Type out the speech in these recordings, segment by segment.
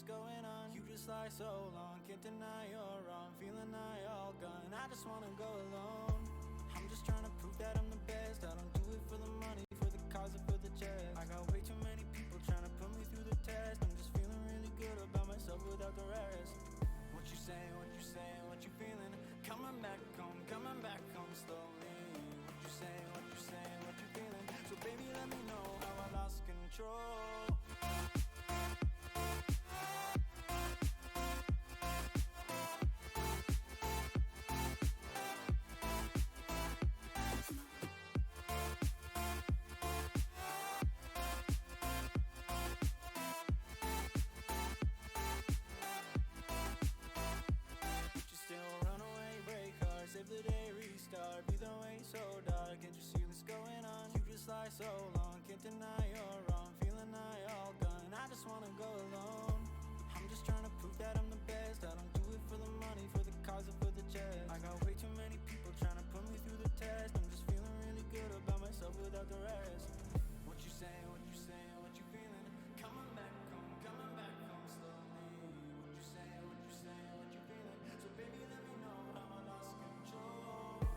going on? You just lie so long, can't deny you're wrong. Feeling I all gone, I just wanna go alone. I'm just trying to prove that I'm the best. I don't do it for the money, for the cause or for the chest. I got way too many people trying to put me through the test. I'm just feeling really good about myself without the rest. What you saying, what you feeling? Coming back home slowly. What you saying, what you feeling? So baby, let me know how I lost control. Save the day, restart, be the way so dark. Can't you see what's going on? You just lie so long, can't deny you're wrong. Feeling I all gone, I just wanna go alone. I'm just trying to prove that I'm the best. I don't do it for the money, for the cause or for the chest. I got way too many people trying to put me through the test. I'm just feeling really good about myself without the rest. What you saying, what you feeling? Coming back home slowly. What you saying, what you feeling? So baby, let me know how I lost control.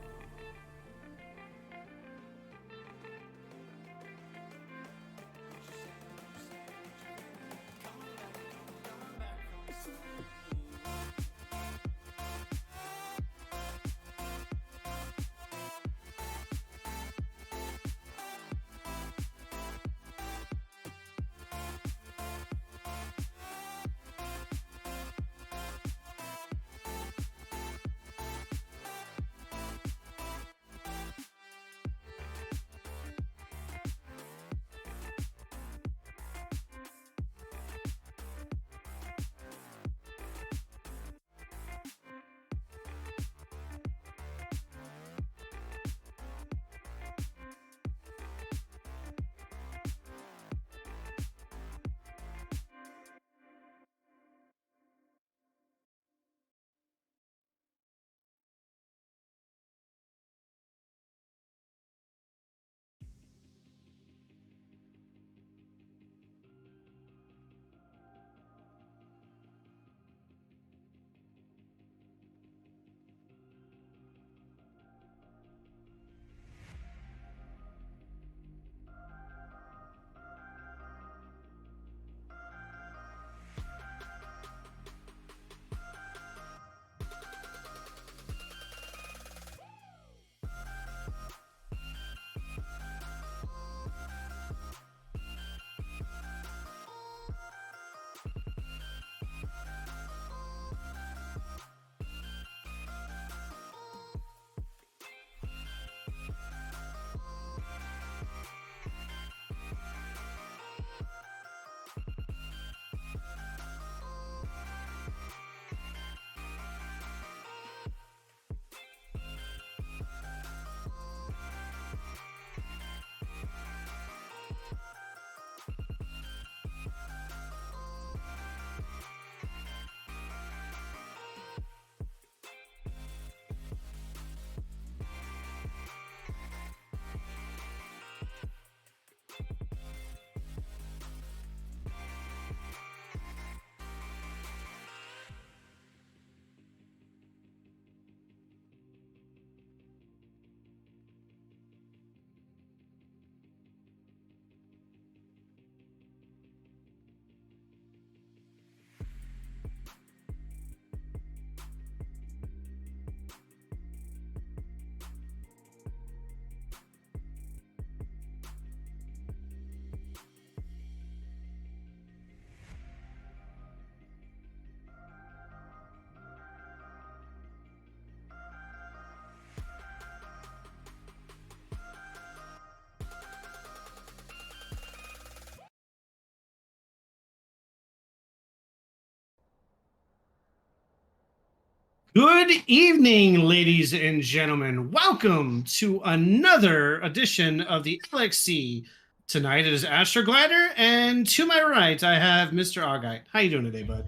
Good evening, ladies and gentlemen. Welcome to another edition of the LXC. Tonight it is Astroglider, and to my right I have Mr. Augite. How you doing today, bud?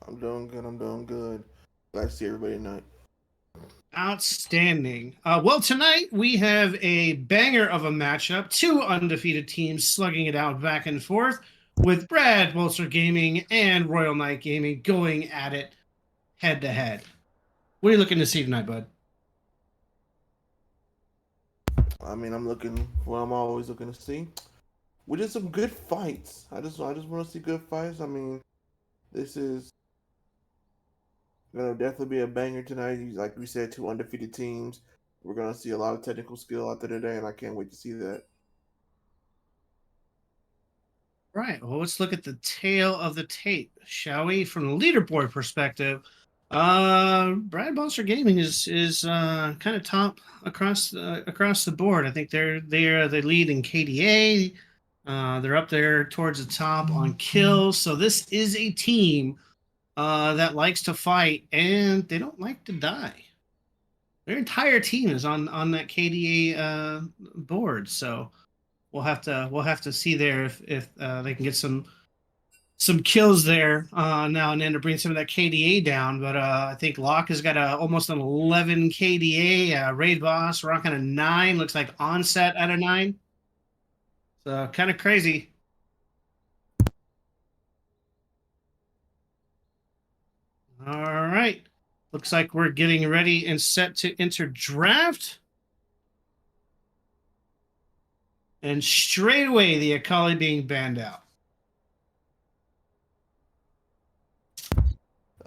I'm doing good. I'm doing good. Glad to see everybody tonight. Outstanding. Well, tonight we have a banger of a matchup. Two undefeated teams slugging it out back and forth. with Brad Bolster Gaming and Royal Knight Gaming going at it head to head. What are you looking to see tonight, bud? I mean, I'm looking what I'm always looking to see, which is some good fights. I just want to see good fights. I mean, this is gonna definitely be a banger tonight. Like we said, two undefeated teams. We're gonna see a lot of technical skill out there today, and I can't wait to see that. Right. Well, let's look at the tail of the tape, shall we? From the leaderboard perspective, Brad Monster Gaming is kind of top across the board. I think they lead in KDA. They're up there towards the top on kills. So this is a team that likes to fight and they don't like to die. Their entire team is on that KDA board. So we'll have to see there if they can get some kills there now and then to bring some of that KDA down. But I think Locke has got almost an 11 KDA. Raid Boss rocking a 9. Looks like Onset at a 9. So kind of crazy. All right. Looks like we're getting ready and set to enter draft. And straight away, the Akali being banned out.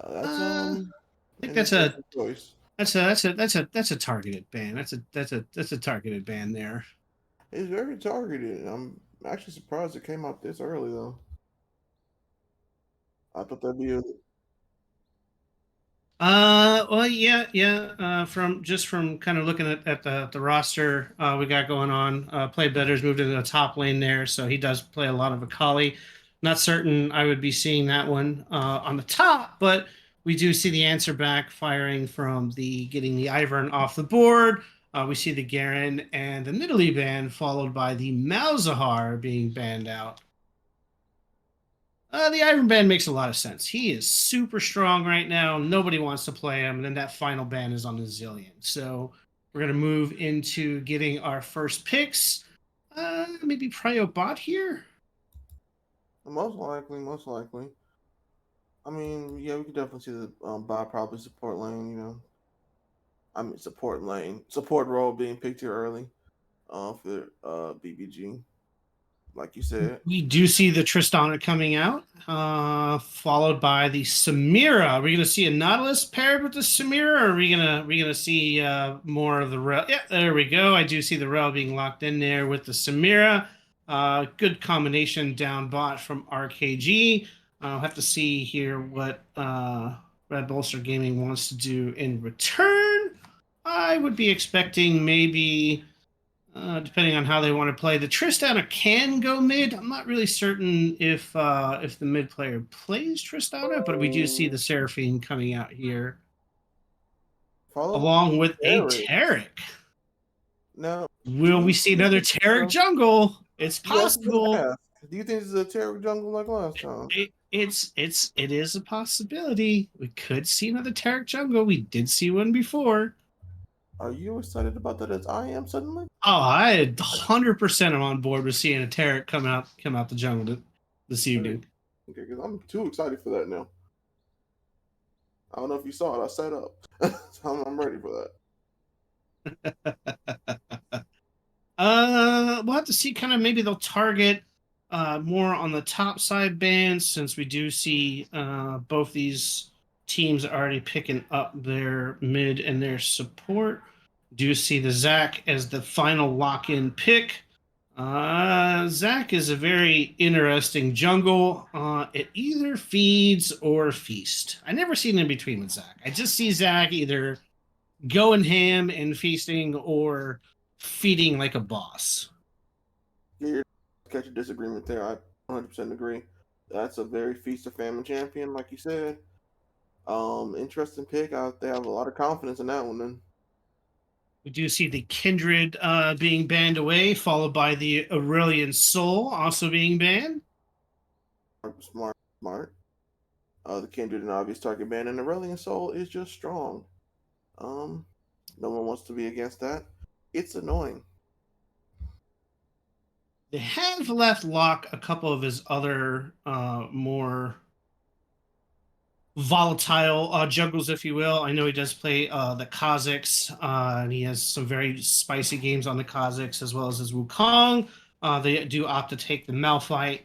That's I think an that's a interesting choice. that's a targeted ban. That's a targeted ban there. It's very targeted. I'm actually surprised it came out this early though. I thought that'd be a Well, yeah. From kind of looking at the roster we got going on, Play Better's moved into the top lane there, so he does play a lot of Akali. Not certain I would be seeing that one on the top, but we do see the answer back firing from the getting the Ivern off the board. We see the Garen and the Nidalee ban, followed by the Malzahar being banned out. The Iron Ban makes a lot of sense. He is super strong right now. Nobody wants to play him. And then that final ban is on the Zillion. So we're going to move into getting our first picks. Maybe Prio Bot here. most likely, most likely. I mean, yeah, we could definitely see the bot probably support lane. I mean support role being picked here early. For BBG, like you said. We do see the Tristana coming out, followed by the Samira. Are we going to see a Nautilus paired with the Samira, or are we gonna see more of the Rel? Yeah, there we go. I do see the Rel being locked in there with the Samira. Good combination down bot from RKG. I'll have to see here what Red Bolster Gaming wants to do in return. I would be expecting maybe depending on how they want to play. The Tristana can go mid. I'm not really certain if the mid player plays Tristana, but we do see the Seraphine coming out here Follow along with a Eric. Taric. Now, Will we see another Taric jungle? It's possible. Do you think this is a Taric jungle like last time? It is a possibility. We could see another Taric jungle. We did see one before. Are you excited about that as I am suddenly? Oh, I 100% am on board with seeing a Taric come out the jungle this evening. Okay, because I'm too excited for that now. I don't know if you saw it. I set up. So I'm ready for that. We'll have to see. Kind of maybe they'll target more on the top side bands, since we do see both these teams already picking up their mid and their support. Do see the Zac as the final lock-in pick. Zac is a very interesting jungle. It either feeds or feast. I never seen in between with Zac. I just see Zac either going ham and feasting or feeding like a boss. Yeah, catch a disagreement there. I 100% agree. That's a very feast or famine champion, like you said. Interesting pick. They have a lot of confidence in that one. Then we do see the Kindred being banned away, followed by the Aurelian Soul also being banned. Smart. The Kindred and obvious target ban, and the Aurelian Soul is just strong. No one wants to be against that. It's annoying. They have left Locke a couple of his other more volatile jungles, if you will. I know he does play the Kazakhs, and he has some very spicy games on the Kazakhs as well as his Wukong. They do opt to take the Malphite,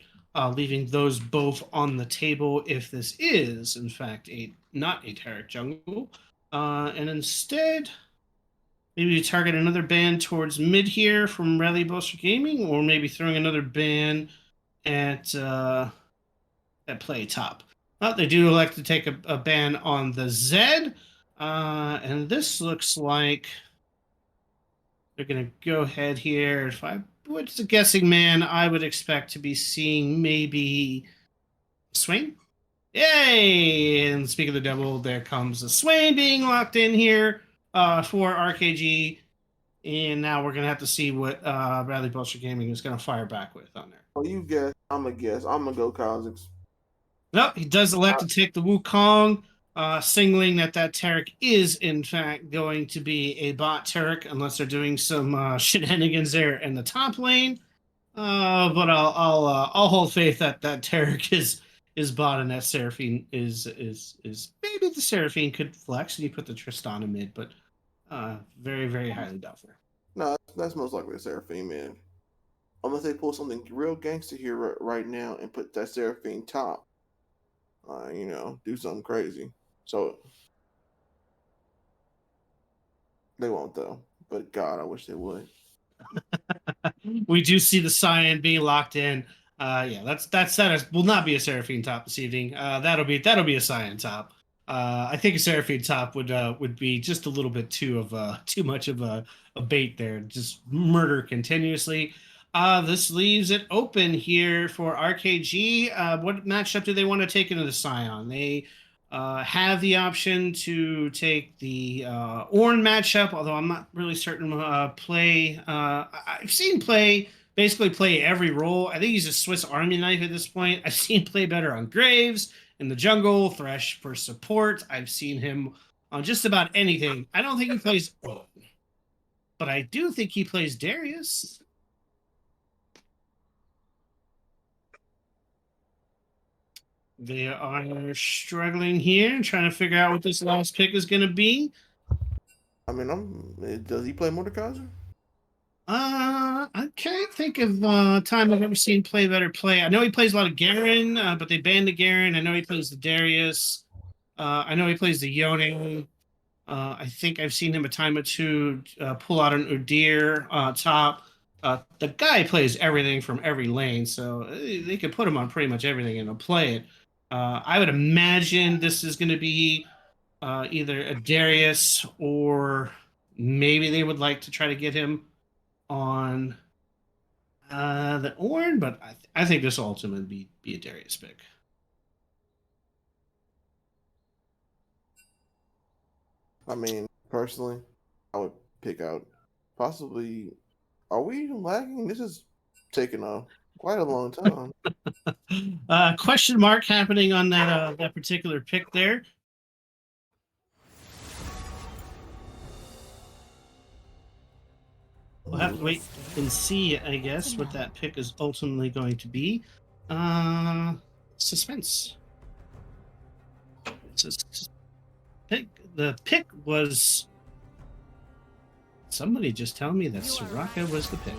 leaving those both on the table if this is, in fact, not a Taric jungle. And instead, maybe you target another ban towards mid here from Rally Buster Gaming, or maybe throwing another ban at play top. Well, they do elect to take a ban on the Zed, and this looks like they're going to go ahead here. If I was a guessing man, I would expect to be seeing maybe Swain. Yay! And speaking of the devil, there comes the Swain being locked in here for RKG. And now we're going to have to see what Bradley Buster Gaming is going to fire back with on there. Oh, you guess. I'm going to guess. I'm going to go Kazakhs. No, he does elect to take the Wukong, signaling that Taric is, in fact, going to be a bot Taric, unless they're doing some shenanigans there in the top lane. But I'll hold faith that Taric is bot and that Seraphine is maybe the Seraphine could flex and you put the Tristan in mid, but very, very highly doubtful. No, that's most likely a Seraphine, man. Unless they pull something real gangster here right now and put that Seraphine top. Do something crazy. So they won't though. But God, I wish they would. We do see the Cyan being locked in. That will not be a Seraphine top this evening. That'll be a Cyan top. I think a Seraphine top would be just a little bit too much of a bait there. Just murder continuously. This leaves it open here for RKG. What matchup do they want to take into the Scion? They have the option to take the Ornn matchup, although I'm not really certain play. I've seen basically play every role. I think he's a Swiss Army knife at this point. I've seen play better on Graves in the jungle, Thresh for support. I've seen him on just about anything. I don't think he plays Ornn, but I do think he plays Darius. They are struggling here, trying to figure out what this last pick is going to be. I mean, does he play Mordekaiser? I can't think of a time I've ever seen play better play. I know he plays a lot of Garen, but they banned the Garen. I know he plays the Darius. I know he plays the Yone. I think I've seen him a time or two pull out an Udyr top. The guy plays everything from every lane, so they could put him on pretty much everything and he'll play it. I would imagine this is going to be either a Darius or maybe they would like to try to get him on the Ornn, but I think this will ultimately be a Darius pick. I mean, personally, I would pick out possibly. Are we lagging? This is taking quite a long time. Question mark happening on that particular pick there. We'll have to wait and see, I guess, what that pick is ultimately going to be. Suspense. The pick was. Somebody just tell me that Soraka was the pick.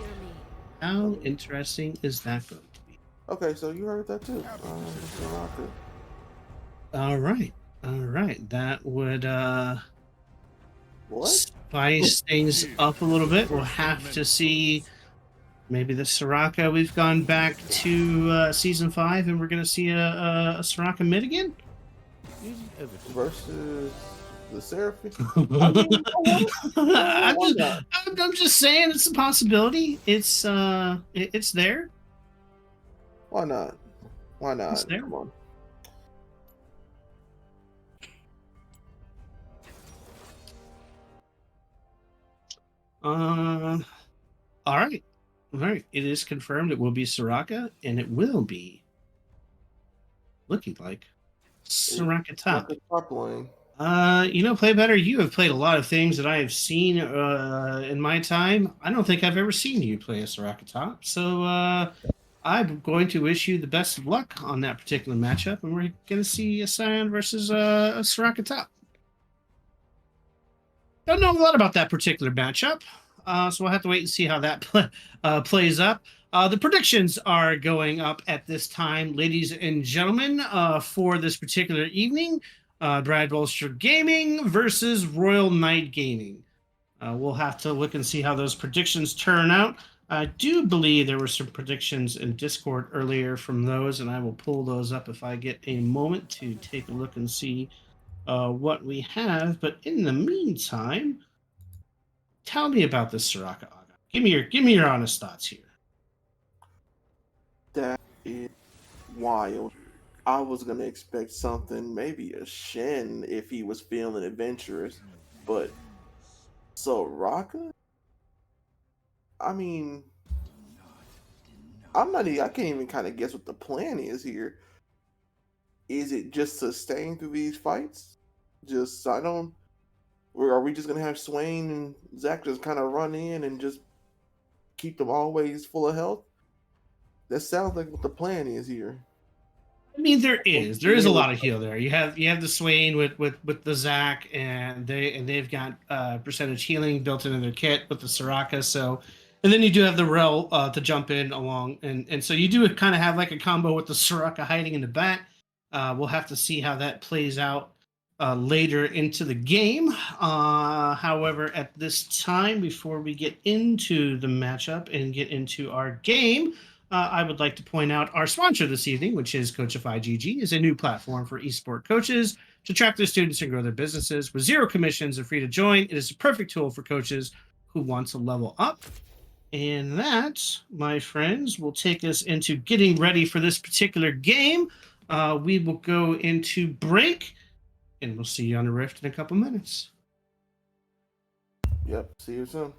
How interesting is that going to be? Okay, so you heard that too. All right. That would what? Spice things up a little bit. We'll have to see. Maybe the Soraka. We've gone back to season 5, and we're going to see a Soraka mid again versus the Seraphine. I'm just saying it's a possibility. It's there. Why not? It's there. Come on. All right. It is confirmed. It will be Soraka, and it will be looking like Soraka top. Top lane. Play better. You have played a lot of things that I have seen in my time. I don't think I've ever seen you play a Soraka top. So I'm going to wish you the best of luck on that particular matchup, and we're going to see a Scion versus a Soraka top. Don't know a lot about that particular matchup, so we'll have to wait and see how that plays up. The predictions are going up at this time, ladies and gentlemen, for this particular evening. Brad Bolster Gaming versus Royal Knight Gaming. We'll have to look and see how those predictions turn out. I do believe there were some predictions in Discord earlier from those, and I will pull those up if I get a moment to take a look and see what we have. But in the meantime, tell me about this Soraka Aga. Give me your honest thoughts here. That is wild. I was gonna expect something, maybe a Shen if he was feeling adventurous, but Soraka? I mean, I can't even kind of guess what the plan is here. Is it just sustain through these fights? Or are we just gonna have Swain and Zach just kind of run in and just keep them always full of health? That sounds like what the plan is here. I mean, there is a lot of heal there. You have the Swain with the Zac, and they've got percentage healing built into their kit with the Soraka. So, and then you do have the Rel to jump in along, and so you do kind of have like a combo with the Soraka hiding in the back. We'll have to see how that plays out later into the game. However, at this time, before we get into the matchup and get into our game. I would like to point out our sponsor this evening, which is Coachify GG, is a new platform for esport coaches to track their students and grow their businesses with zero commissions and free to join. It is a perfect tool for coaches who want to level up. And that, my friends, will take us into getting ready for this particular game. We will go into break, and we'll see you on the Rift in a couple minutes. Yep, see you soon.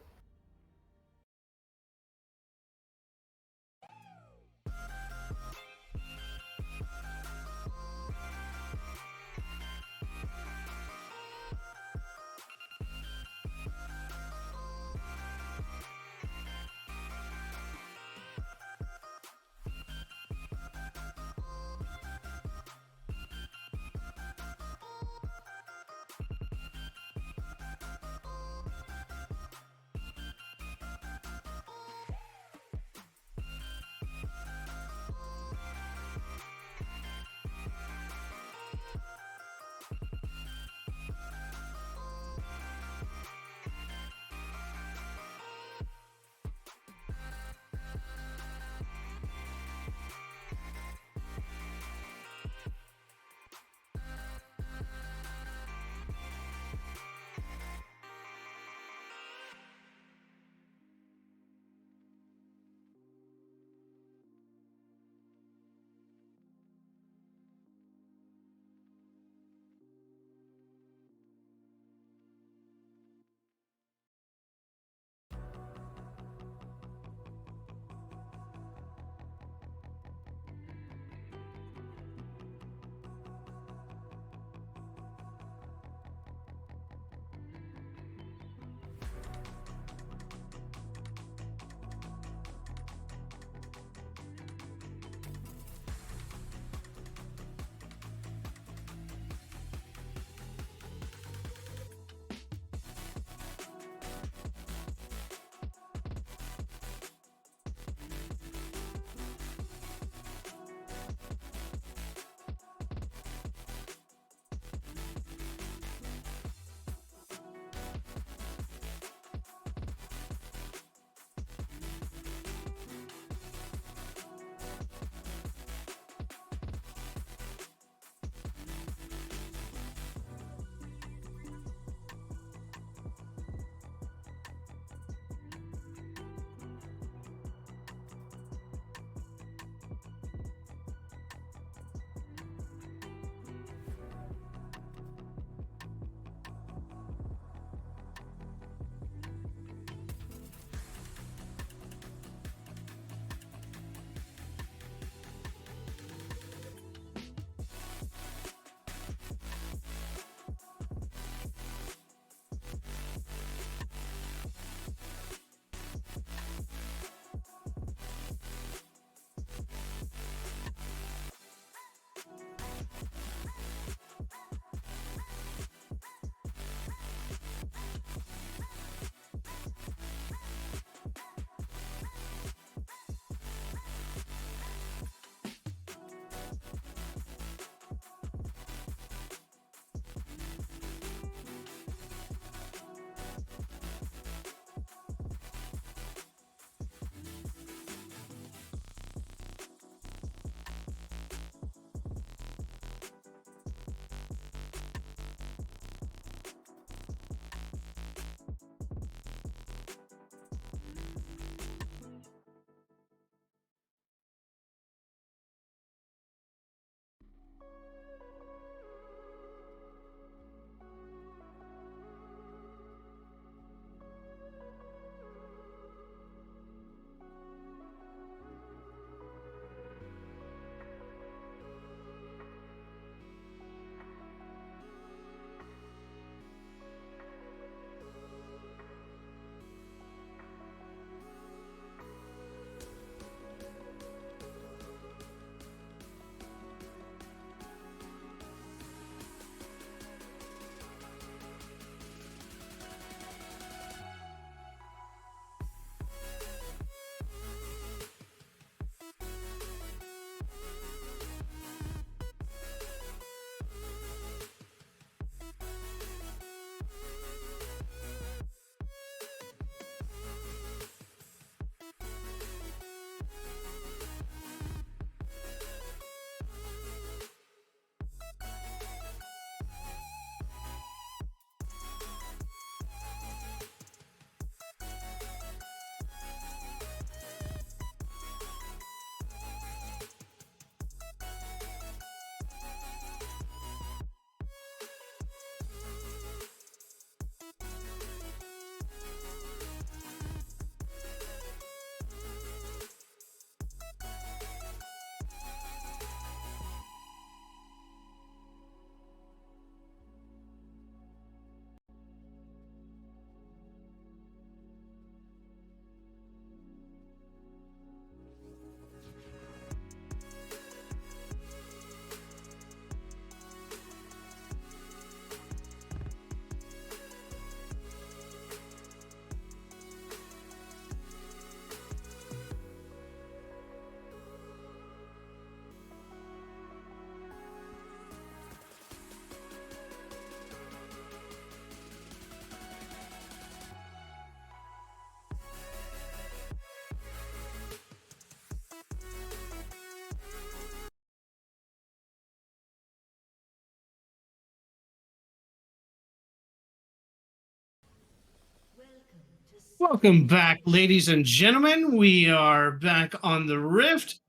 Welcome back, ladies and gentlemen. We are back on the Rift.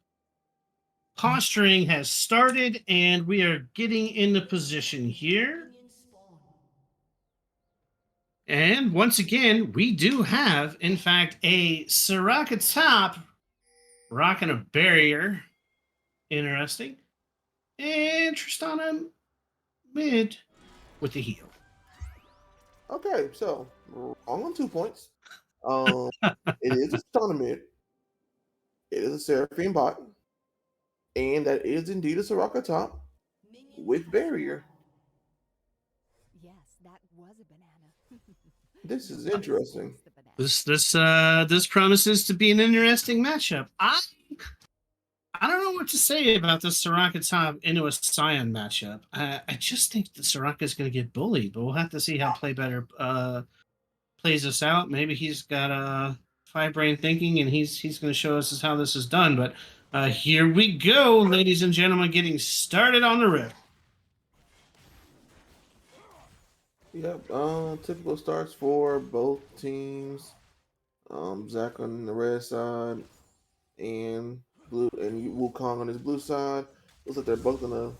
Posturing has started, and we are getting into position here. And once again, we do have, in fact, a Soraka top rocking a barrier. Interesting. And Tristana mid with the heal. Okay, so wrong on 2 points. It is a Tristana mid. It is a Seraphine bot. And that is indeed a Soraka top with barrier. Yes, that was a banana. This is interesting. This promises to be an interesting matchup. I don't know what to say about this Soraka top into a Scion matchup. I just think that Soraka is going to get bullied, but we'll have to see how Play Better plays this out. Maybe he's got a five brain thinking, and he's going to show us how this is done. But here we go, ladies and gentlemen, getting started on the Rift. Yep, typical starts for both teams. Zach on the red side and blue, and Wukong on his blue side. Looks like they're both gonna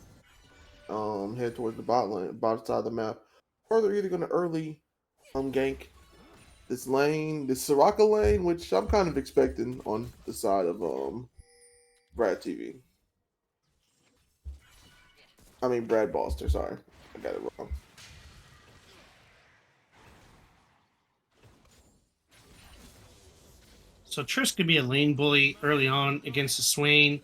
head towards the bottom side of the map, or they're either gonna early gank this lane, this Soraka lane, which I'm kind of expecting on the side of Brad TV. I mean Brad Boster. Sorry, I got it wrong. So Triss could be a lane bully early on against the Swain.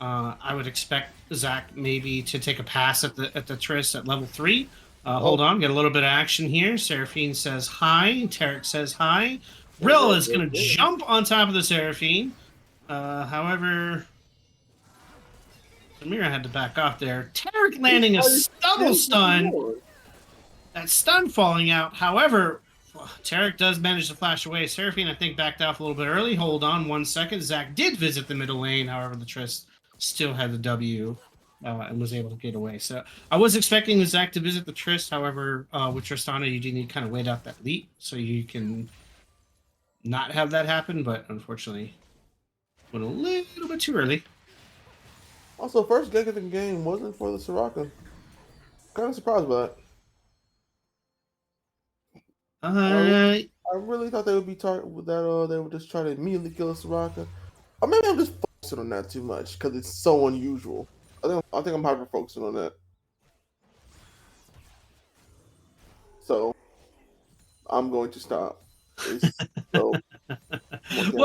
I would expect Zach maybe to take a pass at the Triss at level 3. Hold on, get a little bit of action here. Seraphine says hi. Tarek says hi. Rill is going to jump on top of the Seraphine. However, Samira had to back off there. Tarek landing a double stun. That stun falling out. However, Tarek does manage to flash away. Seraphine, I think, backed off a little bit early. Hold on 1 second. Zach did visit the middle lane. However, the Triss still had the W and was able to get away. So I was expecting Zach to visit the Triss. However, with Tristana, you do need to kind of wait out that leap so you can not have that happen. But unfortunately, went a little bit too early. Also, first gank of the game wasn't for the Soraka. Kind of surprised by that. I really thought they would be targeted that. They would just try to immediately kill a Soraka. Or maybe I'm just focusing on that too much because it's so unusual. I think I'm hyper focusing on that. So I'm going to stop. Well,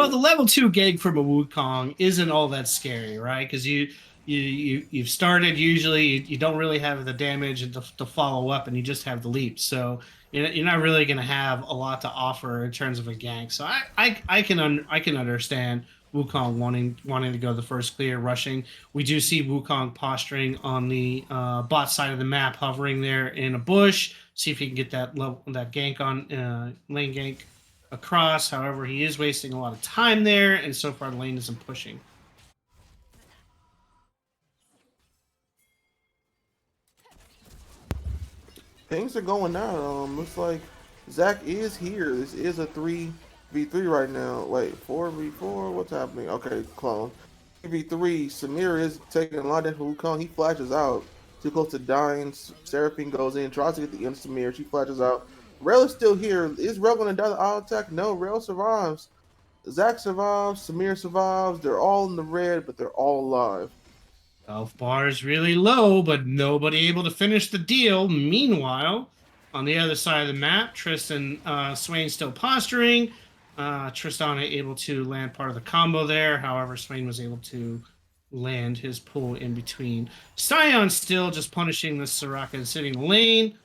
the level 2 gank from a Wukong isn't all that scary, right? Because you've started. Usually you don't really have the damage to follow up, and you just have the leap. So you're not really going to have a lot to offer in terms of a gank. So I can understand Wukong wanting to go the first clear, rushing. We do see Wukong posturing on the bot side of the map, hovering there in a bush. See if he can get that gank on lane gank across. However, he is wasting a lot of time there, and so far the lane isn't pushing. Things are going down. Looks like Zach is here. This is a 3v3 right now. Wait, 4v4? What's happening? Okay, clone. 3v3. Samir is taking a lot of Wukong. He flashes out. Too close to dying. Seraphine goes in, tries to get the end of Samir. She flashes out. Rail is still here. Is Rail going to die the auto attack? No, Rail survives. Zach survives. Samir survives. They're all in the red, but they're all alive. Health bar is really low, but nobody able to finish the deal. Meanwhile, on the other side of the map, Tristan Swain still posturing. Tristana able to land part of the combo there. However, Swain was able to land his pull in between. Scion still just punishing the Soraka and sitting in the lane.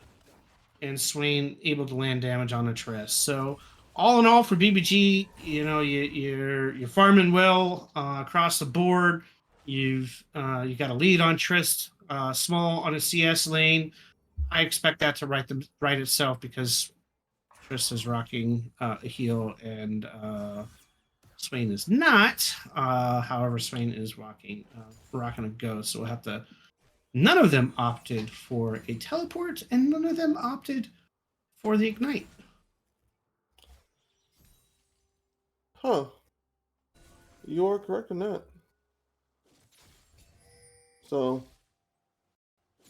And Swain able to land damage on the Triss. So all in all for BBG, you're farming well across the board. You got a lead on Trist, small on a CS lane. I expect that to right itself because Trist is rocking a heal and Swain is not. However, Swain is rocking a ghost. So we'll have to. None of them opted for a teleport, and none of them opted for the ignite. Huh. You are correct in that. So,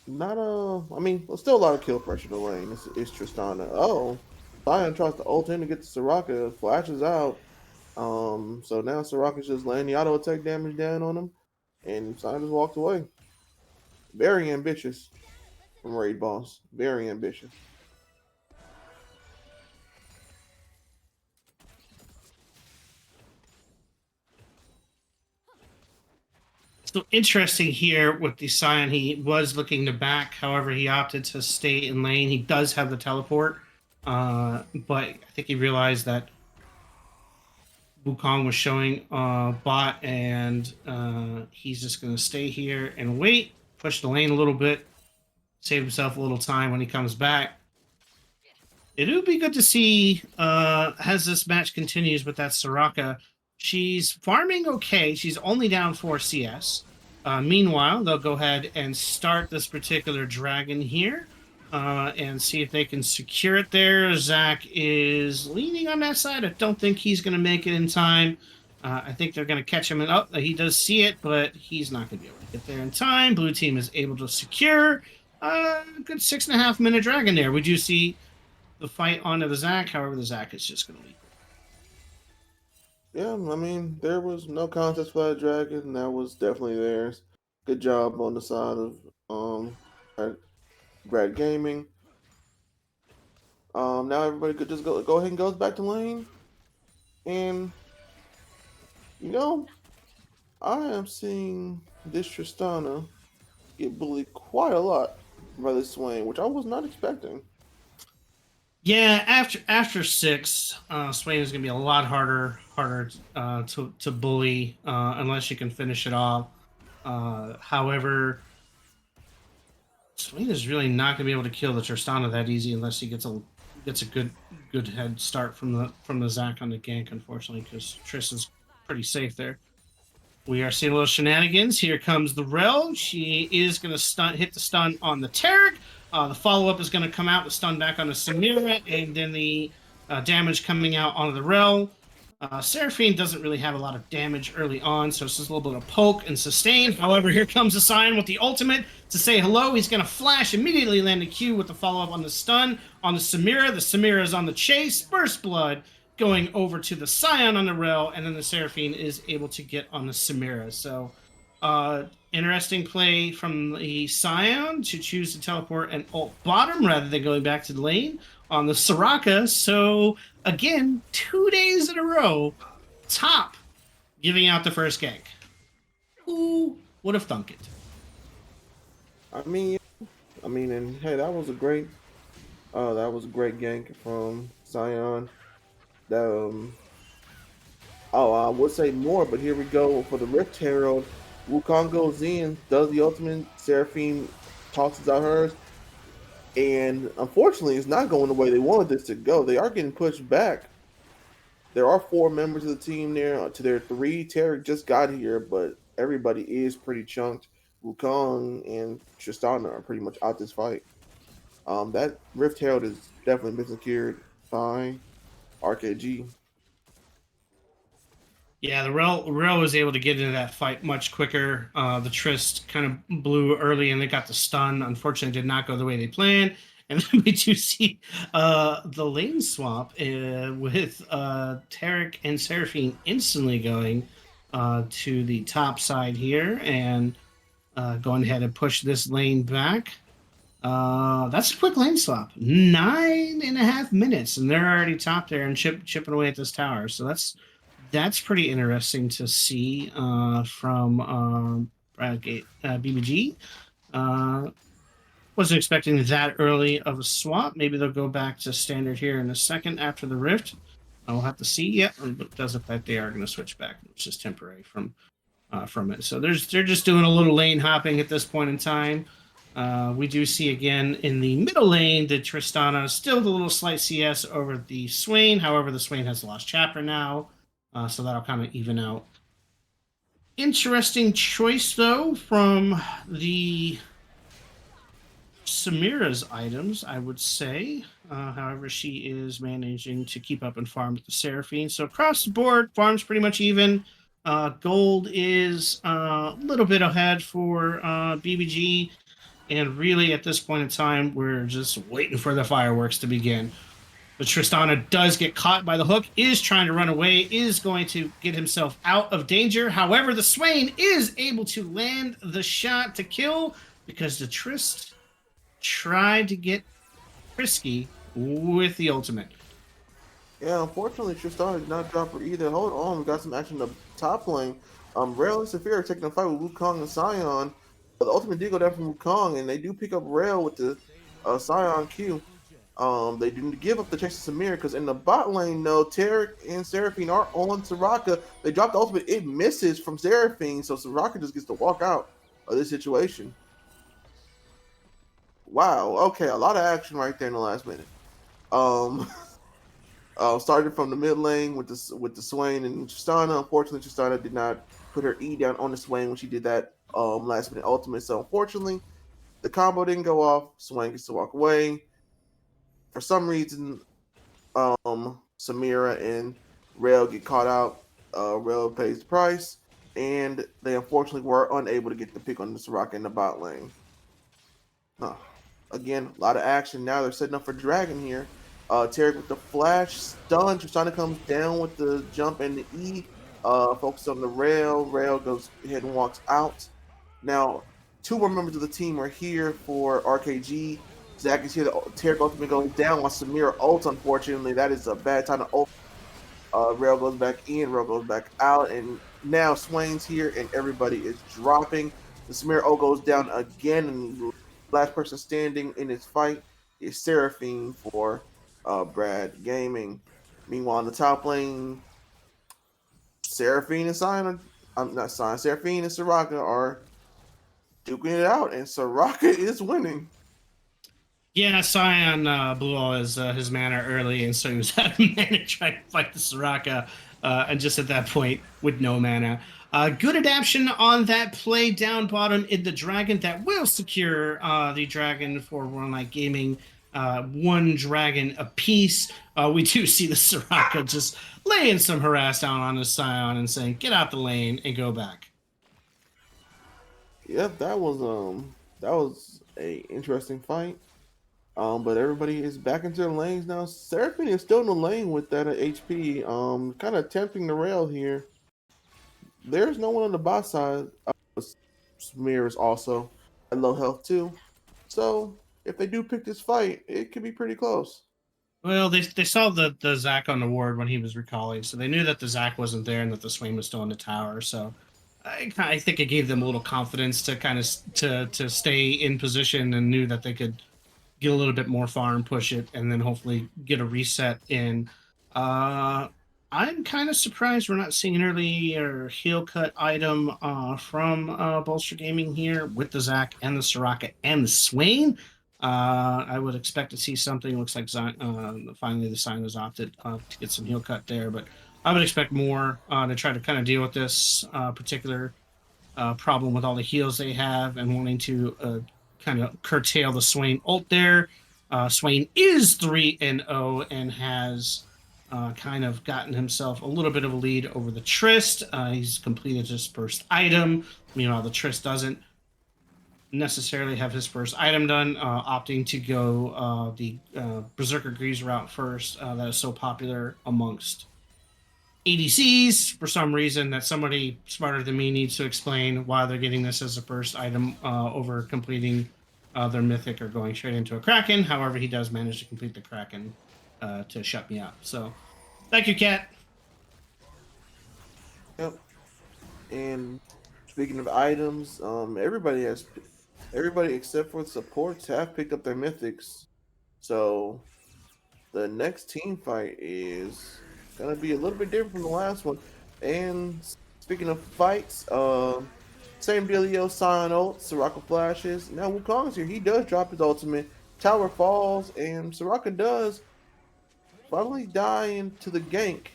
not I mean, there's still a lot of kill pressure in the lane. It's Tristana. Oh, Sion tries to ult in to get the Soraka, flashes out. So now Soraka's just laying the auto attack damage down on him, and Sion just walked away. Very ambitious from Raid Boss. Very ambitious. So interesting here with the Scion. He was looking to back, however, he opted to stay in lane. He does have the teleport, but I think he realized that Wukong was showing bot, and he's just going to stay here and wait, push the lane a little bit, save himself a little time when he comes back. It would be good to see as this match continues with that Soraka. She's farming okay. She's only down 4 CS. Meanwhile, they'll go ahead and start this particular dragon here and see if they can secure it there. Zach is leaning on that side. I don't think he's going to make it in time. I think they're going to catch him. And he does see it, but he's not going to be able to get there in time. Blue team is able to secure a good 6.5 minute dragon there. Would you see the fight onto the Zach? However, the Zach is just going to leave. Yeah, I mean, there was no contest for that dragon. That was definitely theirs. Good job on the side of Brad Gaming. Now everybody could just go ahead and goes back to lane. And I am seeing this Tristana get bullied quite a lot by this Swain, which I was not expecting. Yeah, after 6, Swain is going to be a lot harder to bully unless you can finish it off. However, Swain is really not going to be able to kill the Tristana that easy unless he gets a good head start from the Zac on the gank. Unfortunately, because Triss is pretty safe there. We are seeing a little shenanigans. Here comes the Rel. She is going to hit the stun on the Tarek. The follow-up is going to come out, the stun back on the Samira, and then the damage coming out onto the Rel. Seraphine doesn't really have a lot of damage early on, so it's just a little bit of poke and sustain. However, here comes the Scion with the ultimate to say hello. He's going to flash, immediately land a Q with the follow-up on the stun on the Samira. The Samira is on the chase. Burst Blood going over to the Scion on the Rel, and then the Seraphine is able to get on the Samira. So, interesting play from the Scion to choose to teleport and ult bottom rather than going back to the lane on the Soraka. So, again, 2 days in a row, top giving out the first gank. Who would have thunk it? I mean, and hey, that was a great gank from Scion. I would say more, but here we go for the Rift Herald. Wukong goes in, does the ultimate. Seraphine tosses out hers, and unfortunately, it's not going the way they wanted this to go. They are getting pushed back. There are 4 members of the team there to their 3. Tarek just got here, but everybody is pretty chunked. Wukong and Tristana are pretty much out this fight. That Rift Herald has definitely been secured by RKG. Yeah, the Rel was able to get into that fight much quicker. The Trist kind of blew early and they got the stun. Unfortunately, did not go the way they planned. And then we do see the lane swap with Tarek and Seraphine instantly going to the top side here and going ahead and push this lane back. That's a quick lane swap. 9.5 minutes, and they're already top there and chipping away at this tower. So that's pretty interesting to see from BBG. Wasn't expecting that early of a swap. Maybe they'll go back to standard here in a second after the Rift. I'll have to see. Yeah, it does look like they are going to switch back, which is temporary from it. So they're just doing a little lane hopping at this point in time. We do see again in the middle lane the Tristana still the little slight CS over the Swain. However, the Swain has lost chapter now, so that'll kind of even out. Interesting choice though from the Samira's items, I would say. However, she is managing to keep up and farm with the Seraphine. So across the board, farm's pretty much even. Gold is a little bit ahead for BBG. And really, at this point in time, we're just waiting for the fireworks to begin. But Tristana does get caught by the hook, is trying to run away, is going to get himself out of danger. However, the Swain is able to land the shot to kill because the Trist tried to get risky with the ultimate. Yeah, unfortunately, Tristan did not drop her either. Hold on, we got some action in the top lane. Rail and Saphira are taking a fight with Wukong and Sion. But the ultimate did go down from Wukong, and they do pick up Rail with the Sion Q. They didn't give up the chase to Samir because in the bot lane, no, Tarek and Seraphine are on Soraka. They dropped the ultimate, it misses from Seraphine, so Soraka just gets to walk out of this situation. Wow, okay, a lot of action right there in the last minute. Started from the mid lane with the Swain and Tristana. Unfortunately, Tristana did not put her E down on the Swain when she did that last minute ultimate. So unfortunately, the combo didn't go off. Swain gets to walk away. For some reason, Samira and Rail get caught out. Rail pays the price, and they unfortunately were unable to get the pick on the Soraka in the bot lane. Again, a lot of action. Now they're setting up for Dragon here. Tarek with the flash stun. Tristana comes down with the jump and the E. Focus on the Rail. Rail goes ahead and walks out. Now, two more members of the team are here for RKG. Zach is here. The Tarek ultimate goes down while Samira ults. Unfortunately, that is a bad time to ult. Rail goes back in. Rail goes back out. And now Swain's here and everybody is dropping. The Samira ult goes down again. And the last person standing in this fight is Seraphine for Brad Gaming. Meanwhile, in the top lane, Seraphine and Seraphine and Soraka are duking it out, and Soraka is winning. Yeah, Sion blew all his mana early, and so he was out of mana trying to fight the Soraka, and just at that point with no mana. Good adaptation on that play down bottom in the Dragon that will secure the Dragon for World Night Gaming. One Dragon apiece. We do see the Soraka just laying some harass down on his Sion and saying, "Get out the lane and go back." Yep, that was a interesting fight. But everybody is back into their lanes now. Seraphine is still in the lane with that HP. Kind of tempting the Rail here. There's no one on the bot side. Samir is also at low health too. So if they do pick this fight, it could be pretty close. Well, they saw the Zac on the ward when he was recalling, so they knew that the Zac wasn't there and that the Swain was still in the tower. So I think it gave them a little confidence to kind of to stay in position and knew that they could get a little bit more farm, push it, and then hopefully get a reset in. I'm kind of surprised we're not seeing an early or heel cut item from Bolster Gaming here with the Zac and the Soraka and the Swain. I would expect to see something. Looks like finally the sign was opted to get some heel cut there, but I would expect more to try to kind of deal with this particular problem with all the heals they have and wanting to kind of curtail the Swain ult there. Swain is 3-0 and has kind of gotten himself a little bit of a lead over the Trist. He's completed his first item. Meanwhile, the Trist doesn't necessarily have his first item done, opting to go the Berserker Greaves route first. That is so popular amongst ADCs for some reason that somebody smarter than me needs to explain why they're getting this as a first item over completing their mythic or going straight into a Kraken. However, he does manage to complete the Kraken to shut me up. So thank you, Cat. Yep. And speaking of items, everybody except for the supports have picked up their mythics. So the next team fight is gonna be a little bit different from the last one. And speaking of fights, same dealio, Sion ult, Soraka flashes. Now Wukong's here. He does drop his ultimate. Tower falls, and Soraka does finally die into the gank.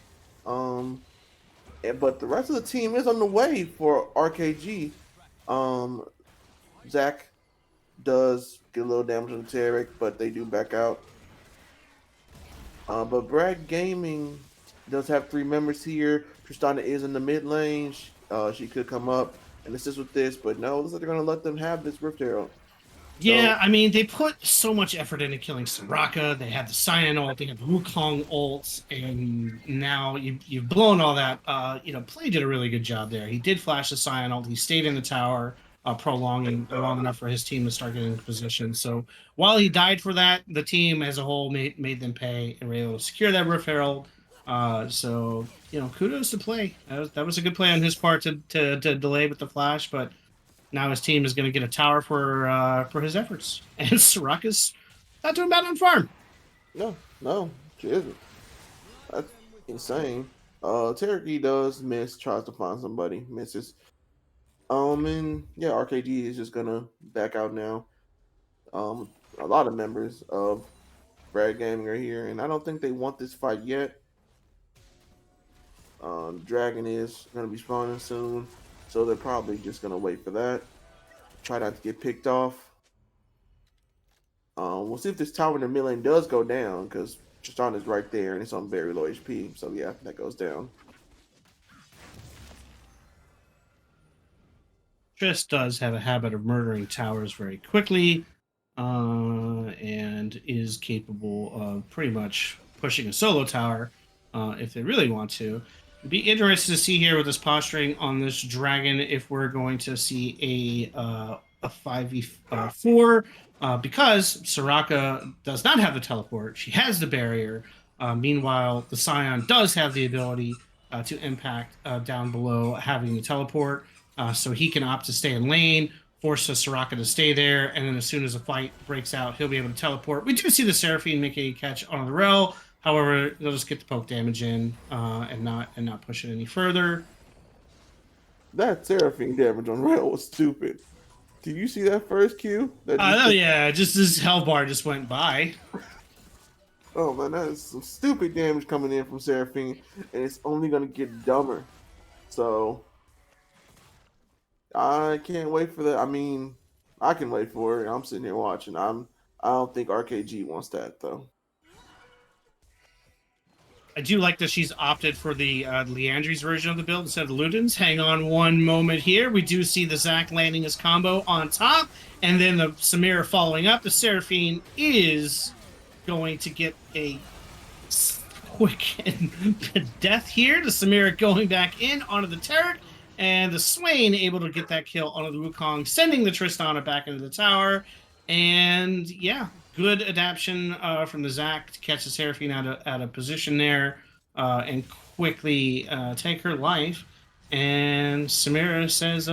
But the rest of the team is on the way for RKG. Zach does get a little damage on the Tarek, but they do back out. But Brad Gaming does have 3 members here. Tristana is in the mid lane. She could come up and assist with this, but no, looks like they're going to let them have this Rift Herald. Yeah, I mean, they put so much effort into killing Soraka. They had the Cyan ult, they had the Wukong ults, and now you've blown all that. Play did a really good job there. He did flash the Cyan ult. He stayed in the tower, prolonging long enough for his team to start getting into position. So while he died for that, the team as a whole made them pay and were able to secure that Rift Herald. So kudos to play. That was a good play on his part to delay with the flash, but now his team is going to get a tower for his efforts. And Soraka's not doing bad on farm. No, she isn't. That's insane. Tarek does miss, tries to find somebody, misses. And yeah, RKG is just gonna back out now. A lot of members of Brad Gaming are here, and I don't think they want this fight yet. Dragon is gonna be spawning soon. So they're probably just going to wait for that. Try not to get picked off. We'll see if this tower in the mid lane does go down, because Tristan is right there and it's on very low HP. So yeah, that goes down. Triss does have a habit of murdering towers very quickly, and is capable of pretty much pushing a solo tower if they really want to. It'd be interesting to see here with this posturing on this dragon if we're going to see a 5v4 because Soraka does not have the teleport. She has the barrier. Meanwhile, the Scion does have the ability to impact down below having the teleport. So he can opt to stay in lane, force a Soraka to stay there, and then as soon as a fight breaks out, he'll be able to teleport. We do see the Seraphine make a catch on the rel. However, they'll just get the poke damage in and not push it any further. That Seraphine damage on rel was stupid. Did you see that first Q? Yeah, just this health bar just went by. Oh man, that is some stupid damage coming in from Seraphine, and it's only gonna get dumber. So I can't wait for that. I mean, I can wait for it. I'm sitting here watching. I don't think RKG wants that though. I do like that she's opted for the Leandry's version of the build instead of Luden's. Hang on one moment here. We do see the Zac landing his combo on top, and then the Samira following up. The Seraphine is going to get a quick death here. The Samira going back in onto the Tarek, and the Swain able to get that kill onto the Wukong, sending the Tristana back into the tower. And yeah, good adaptation from the Zac to catch the Seraphine out of position there and quickly take her life. And Samira says,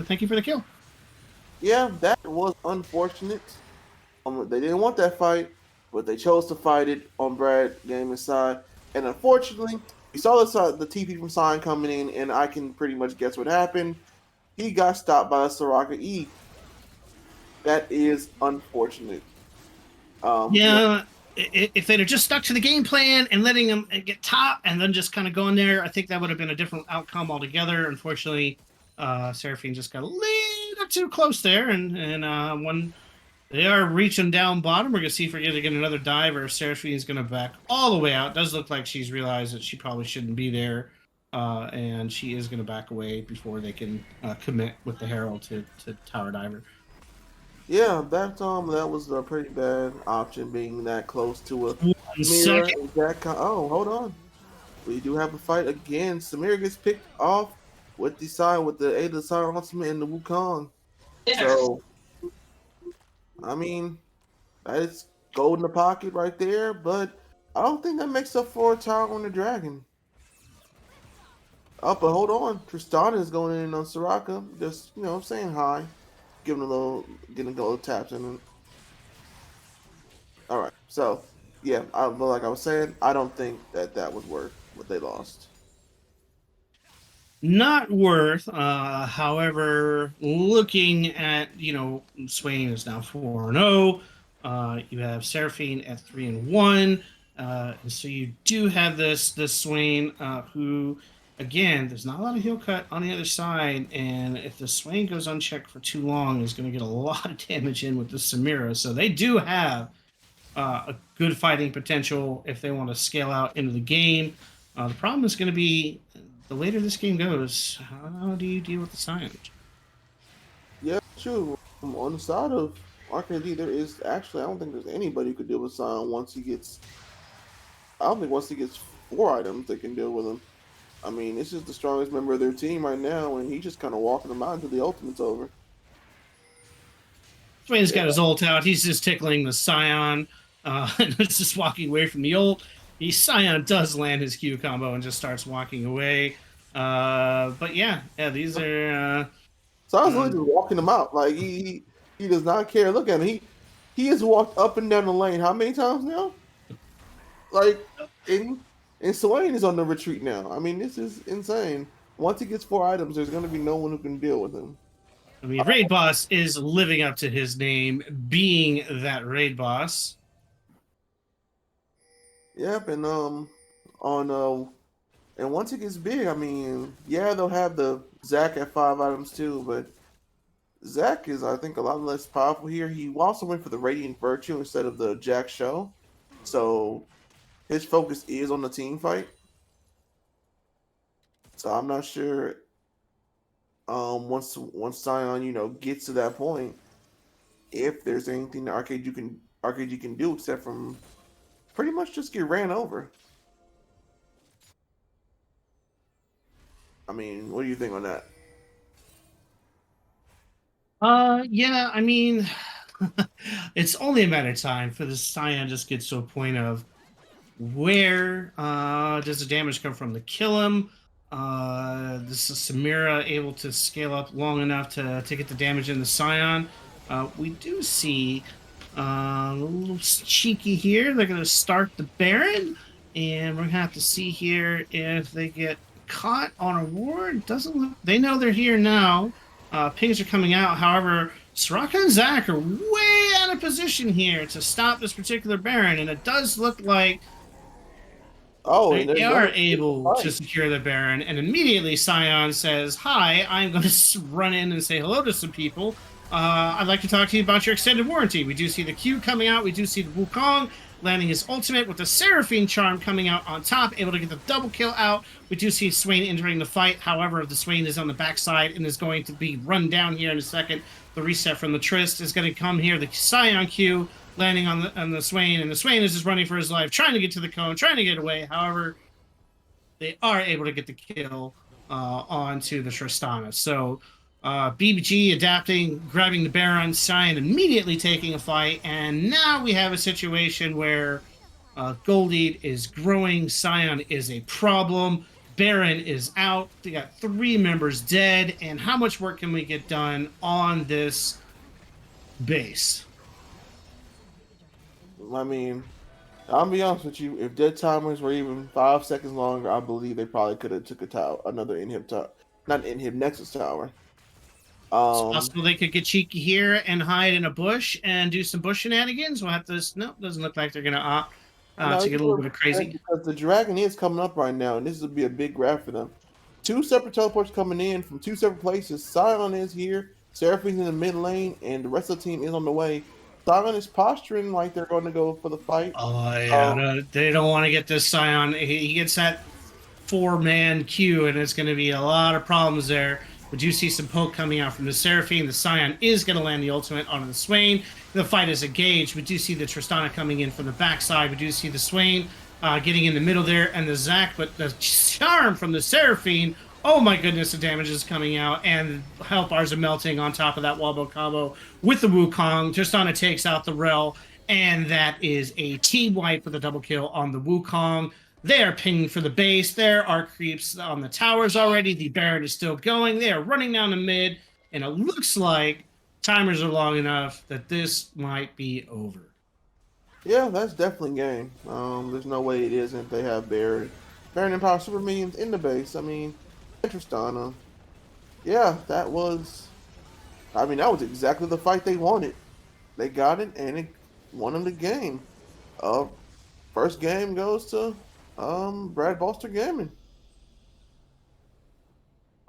thank you for the kill. Yeah, that was unfortunate. They didn't want that fight, but they chose to fight it on Brad Gaming's side. And unfortunately, we saw the TP from Sign coming in, and I can pretty much guess what happened. He got stopped by a Soraka E. That is unfortunate. If they'd have just stuck to the game plan and letting them get top and then just kind of going there, I think that would have been a different outcome altogether. Unfortunately, Seraphine just got a little too close there, and when they are reaching down bottom, we're going to see if we're going to get another dive or Seraphine's going to back all the way out. It does look like she's realized that she probably shouldn't be there, and she is going to back away before they can commit with the Herald to Tower Diver. Yeah, that was a pretty bad option, being that close to a Samira. Oh, hold on. We do have a fight again. Samira gets picked off with the aid of the Siren Ultimate and the Wukong. Yeah. So, I mean, that is gold in the pocket right there, but I don't think that makes up for a tower on the dragon. Oh, but hold on. Tristana is going in on Soraka. Just, saying hi. Getting a little taps in it. All right, so yeah, like I was saying, I don't think that was worth what they lost. Not worth. However, looking at Swain is now 4-0. You have Seraphine at 3-1. And so you do have this Swain who again, there's not a lot of heal cut on the other side, and if the Swain goes unchecked for too long, he's going to get a lot of damage in with the Samira. So they do have a good fighting potential if they want to scale out into the game. The problem is going to be the later this game goes, how do you deal with the Scion? Yeah, true. On the side of RKG, there is actually, I don't think there's anybody who could deal with Sion once he gets. I don't think once he gets 4 items, they can deal with him. I mean, this is the strongest member of their team right now, and he's just kind of walking them out until the ultimate's over. Swain's got his ult out. He's just tickling the Scion, and it's just walking away from the ult. The Scion does land his Q combo and just starts walking away. But yeah, these are. So I was literally just walking him out. Like he does not care. Look at him. He has walked up and down the lane how many times now? Like and Swain is on the retreat now. I mean, this is insane. Once he gets 4 items, there's gonna be no one who can deal with him. I mean, Raid Boss is living up to his name, being that Raid Boss. Yep, and and once it gets big, I mean, yeah, they'll have the Zac at 5 items too, but Zac is, I think, a lot less powerful here. He also went for the Radiant Virtue instead of the Jack Show, so his focus is on the team fight. So I'm not sure. Once Sion, gets to that point, if there's anything that RKG can do except from pretty much just get ran over. I mean, what do you think on that? Yeah, I mean, it's only a matter of time for the Scion just gets to a point of where does the damage come from to kill him? This is Samira able to scale up long enough to get the damage in the Scion. We do see a little cheeky here. They're going to start the Baron, and we're going to have to see here if they get caught on a ward. Doesn't look. They know they're here now. Pings are coming out. However, Soraka and Zac are way out of position here to stop this particular Baron, and it does look like they are able to secure the Baron, and immediately Scion says, "Hi, I'm going to run in and say hello to some people. I'd like to talk to you about your extended warranty." We do see the Q coming out. We do see the Wukong landing his ultimate with the Seraphine Charm coming out on top, able to get the double kill out. We do see Swain entering the fight. However, the Swain is on the backside and is going to be run down here in a second. The reset from the Trist is going to come here. The Scion Q landing on the Swain, and the Swain is just running for his life, trying to get to the cone, trying to get away. However, they are able to get the kill onto the Tristana. So BBG adapting, grabbing the Baron, Scion immediately taking a fight, and now we have a situation where Goldie is growing, Scion is a problem, Baron is out, they got 3 members dead, and how much work can we get done on this base? I mean, I'll be honest with you. If dead timers were even 5 seconds longer, I believe they probably could have took a tower, another inhib tower, not inhib Nexus tower. It's possible they could get cheeky here and hide in a bush and do some bush shenanigans. We'll have to. No, doesn't look like they're going to opt to get a little bit of crazy. Because the dragon is coming up right now, and this will be a big grab for them. 2 separate teleports coming in from 2 separate places. Scion is here, Seraphine's in the mid lane, and the rest of the team is on the way. Scion is posturing like they're going to go for the fight. Oh yeah, no, they don't want to get this Scion. He gets that 4-man queue, and it's going to be a lot of problems there. We do see some poke coming out from the Seraphine. The Scion is going to land the ultimate onto the Swain. The fight is engaged. We do see the Tristana coming in from the backside. We do see the Swain getting in the middle there, and the Zac, but the charm from the Seraphine. Oh my goodness, the damage is coming out, and health bars are melting on top of that wobble combo with the Wukong. Tristana takes out the Rel, and that is a team wipe with a double kill on the Wukong. They are pinging for the base. There are creeps on the towers already. The Baron is still going. They are running down the mid, and it looks like timers are long enough that this might be over. Yeah, that's definitely game. There's no way it isn't. They have Baron and Power Super Minions in the base. I mean, Tristana. Yeah, that was exactly the fight they wanted. They got it, and it won them the game. First game goes to Brad Bolster Gaming.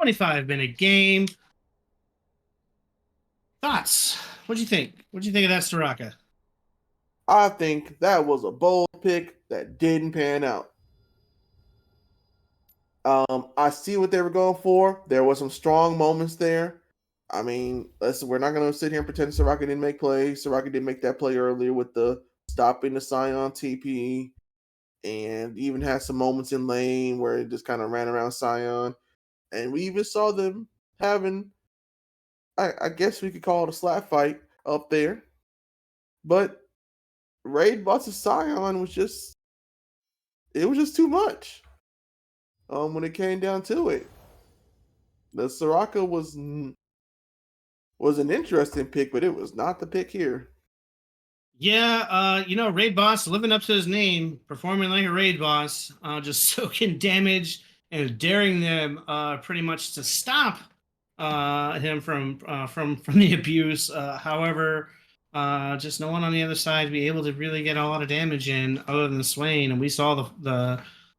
25-minute game. Thoughts? What'd you think? What'd you think of that Soraka? I think that was a bold pick that didn't pan out. I see what they were going for. There was some strong moments there. I mean, we're not going to sit here and pretend Soraka didn't make plays. Soraka did make that play earlier with the stopping the Scion TP, and even had some moments in lane where it just kind of ran around Scion. And we even saw them having, I guess we could call it a slap fight up there. But Raid versus Scion was just, it was just too much. When it came down to it, the Soraka was an interesting pick, but it was not the pick here. Yeah, Raid Boss living up to his name, performing like a Raid Boss, just soaking damage and daring them pretty much to stop him from the abuse. However, just no one on the other side be able to really get a lot of damage in other than Swain. And we saw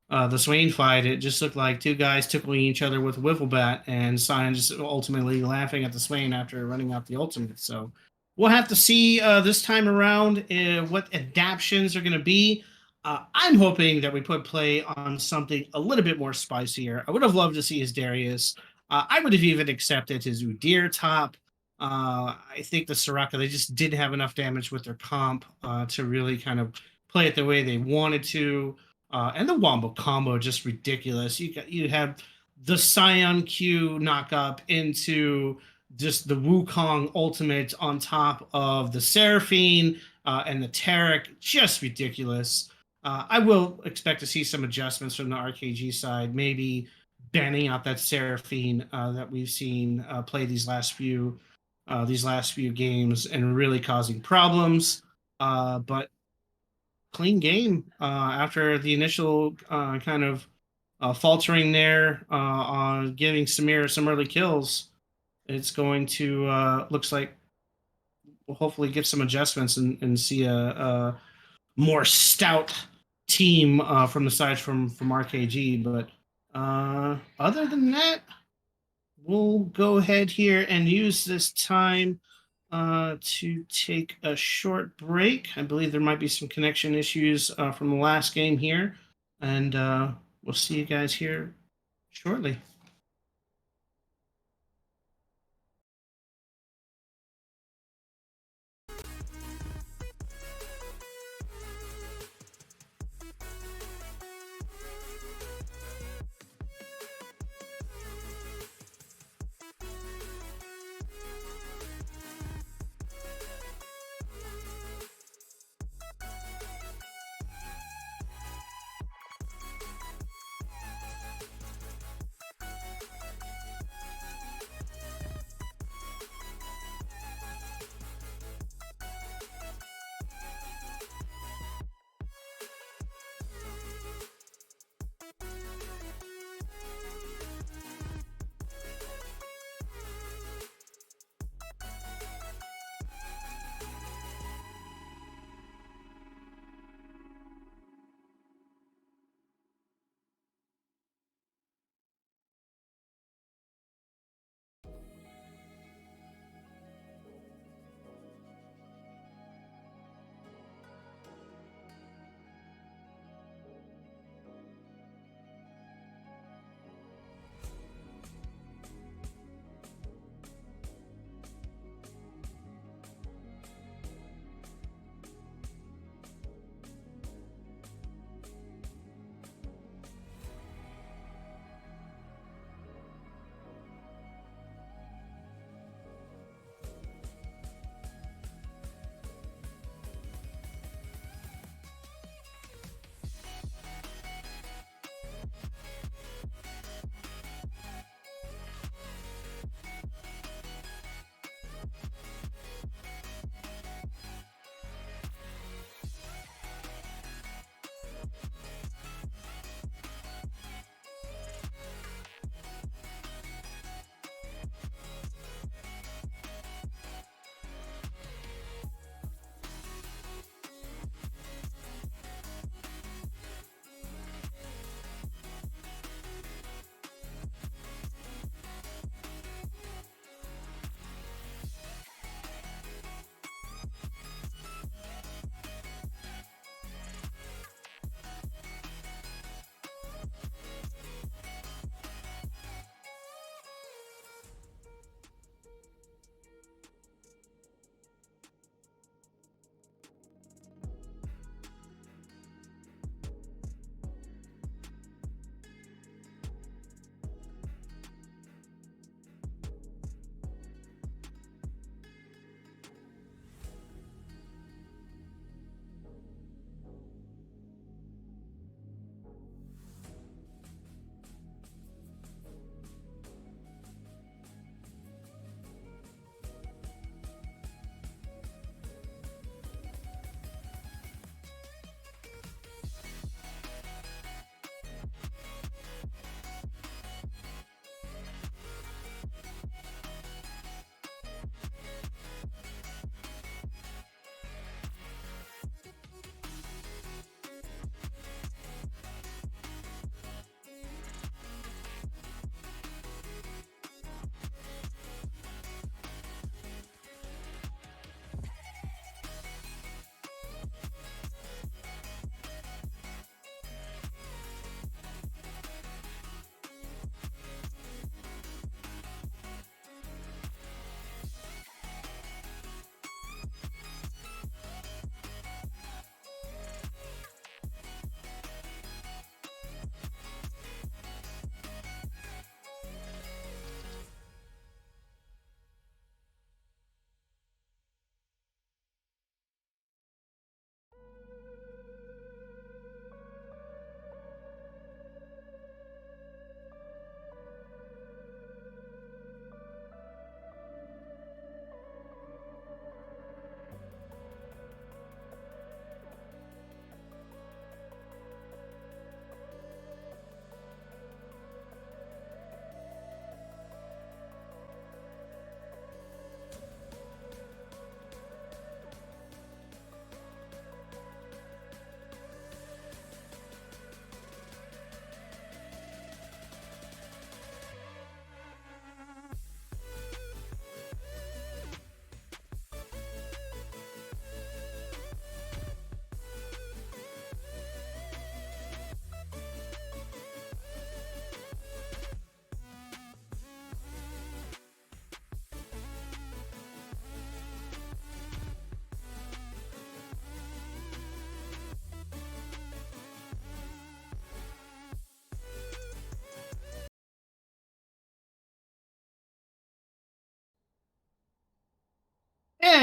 the Swain fight. It just looked like two guys tickling each other with a wiffle bat, and Sion just ultimately laughing at the Swain after running out the ultimate. So we'll have to see this time around what adaptions are going to be. I'm hoping that we put play on something a little bit more spicier. I would have loved to see his Darius. I would have even accepted his Udyr top. I think the Soraka, they just didn't have enough damage with their comp to really kind of play it the way they wanted to. And the Wombo combo just ridiculous. You have the Scion Q knock up into just the Wukong ultimate on top of the Seraphine and the Tarek, just ridiculous. I will expect to see some adjustments from the RKG side, maybe banning out that Seraphine that we've seen play these last few games and really causing problems. But clean game after the initial kind of faltering there on giving Samir some early kills. It's going to looks like we'll hopefully give some adjustments and see a more stout team from the side from RKG. But other than that, we'll go ahead here and use this time to take a short break. I believe there might be some connection issues from the last game here, and we'll see you guys here shortly.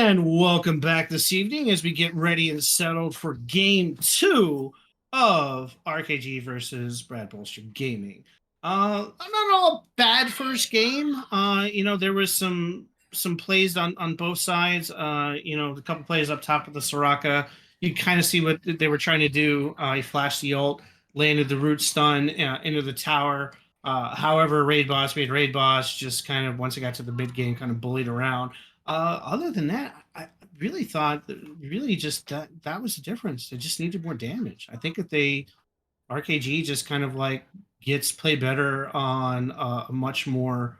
And welcome back this evening as we get ready and settled for game 2 of RKG versus Brad Bolster Gaming. Not all bad first game. There was some plays on both sides. A couple plays up top of the Soraka. You kind of see what they were trying to do. He flashed the ult, landed the root stun into the tower. However, Raid Boss made Raid Boss just kind of, once it got to the mid game, kind of bullied around. Other than that, I really thought that really just that was the difference. They just needed more damage. I think if RKG just kind of like gets play better on a much more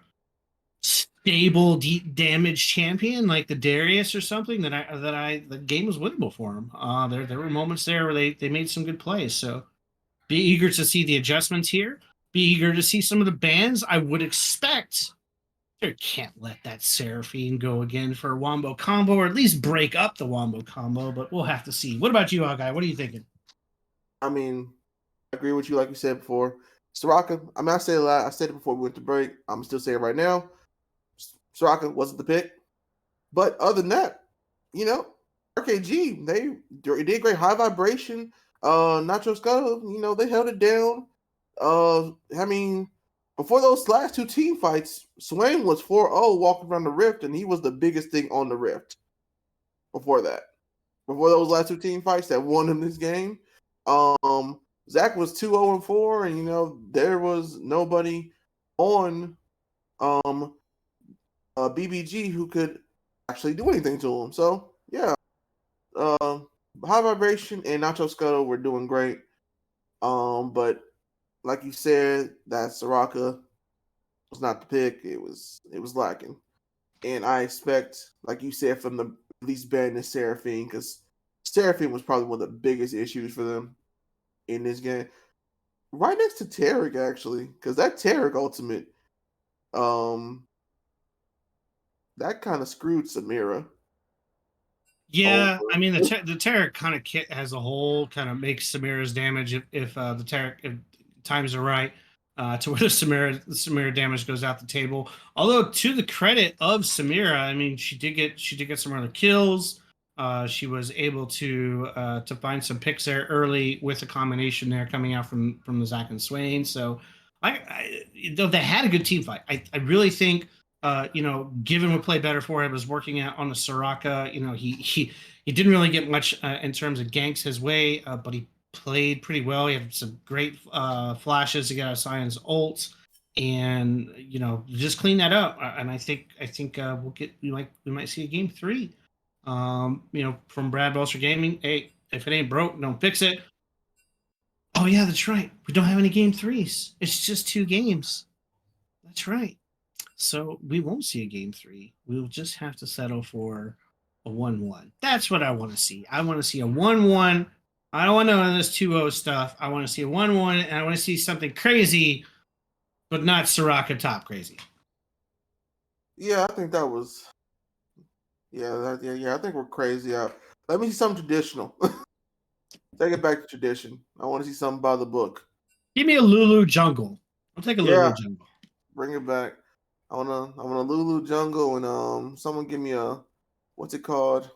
stable deep damage champion like the Darius or something, the game was winnable for him. There were moments there where they made some good plays. So be eager to see the adjustments here. Be eager to see some of the bans. I would expect you can't let that Seraphine go again for a wombo combo, or at least break up the wombo combo, but we'll have to see. What about you, Hawkeye? What are you thinking? I mean, I agree with you, like you said before. Soraka, I said it a lot. I said it before we went to break. I'm still saying it right now. Soraka wasn't the pick. But other than that, RKG, they did great. High vibration. Nacho Scuttle, they held it down. Before those last two team fights, Swain was 4-0 walking around the Rift, and he was the biggest thing on the Rift before that. Before those last two team fights that won him this game. Zach was 2-0-4, and, there was nobody on BBG who could actually do anything to him. So, yeah. High Vibration and Nacho Scuttle were doing great. But like you said, that Soraka was not the pick. It was lacking. And I expect, like you said, from the at least banning Seraphine, because Seraphine was probably one of the biggest issues for them in this game. Right next to Tarek, actually, because that Tarek ultimate, that kind of screwed Samira. Yeah, I mean the Tarek kind of kit as a whole kind of makes Samira's damage if the Tarek if times are right to where the Samira damage goes out the table. Although to the credit of Samira, I mean she did get some other kills. She was able to find some picks there early with a combination there coming out from the Zach and Swain. So though they had a good team fight. I really think given what played better for him was working out on the Soraka. He didn't really get much in terms of ganks his way, but he played pretty well. He had some great flashes to get out of Sion's ult, and just clean that up. And I think we might see a game 3. From Brad Bolster Gaming. Hey, if it ain't broke, don't fix it. Oh yeah, that's right. We don't have any game 3s. It's just 2 games. That's right. So we won't see a game 3. We'll just have to settle for a 1-1. That's what I want to see. I want to see a 1-1. I don't want none of this 2-0 stuff. I want to see a 1-1, and I want to see something crazy, but not Soraka top crazy. Yeah, I think that was. Yeah, I think we're crazy. Let me see something traditional. Take it back to tradition. I want to see something by the book. Give me a Lulu jungle. I'll take a Lulu jungle. Bring it back. I want a Lulu jungle, and someone give me a, what's it called?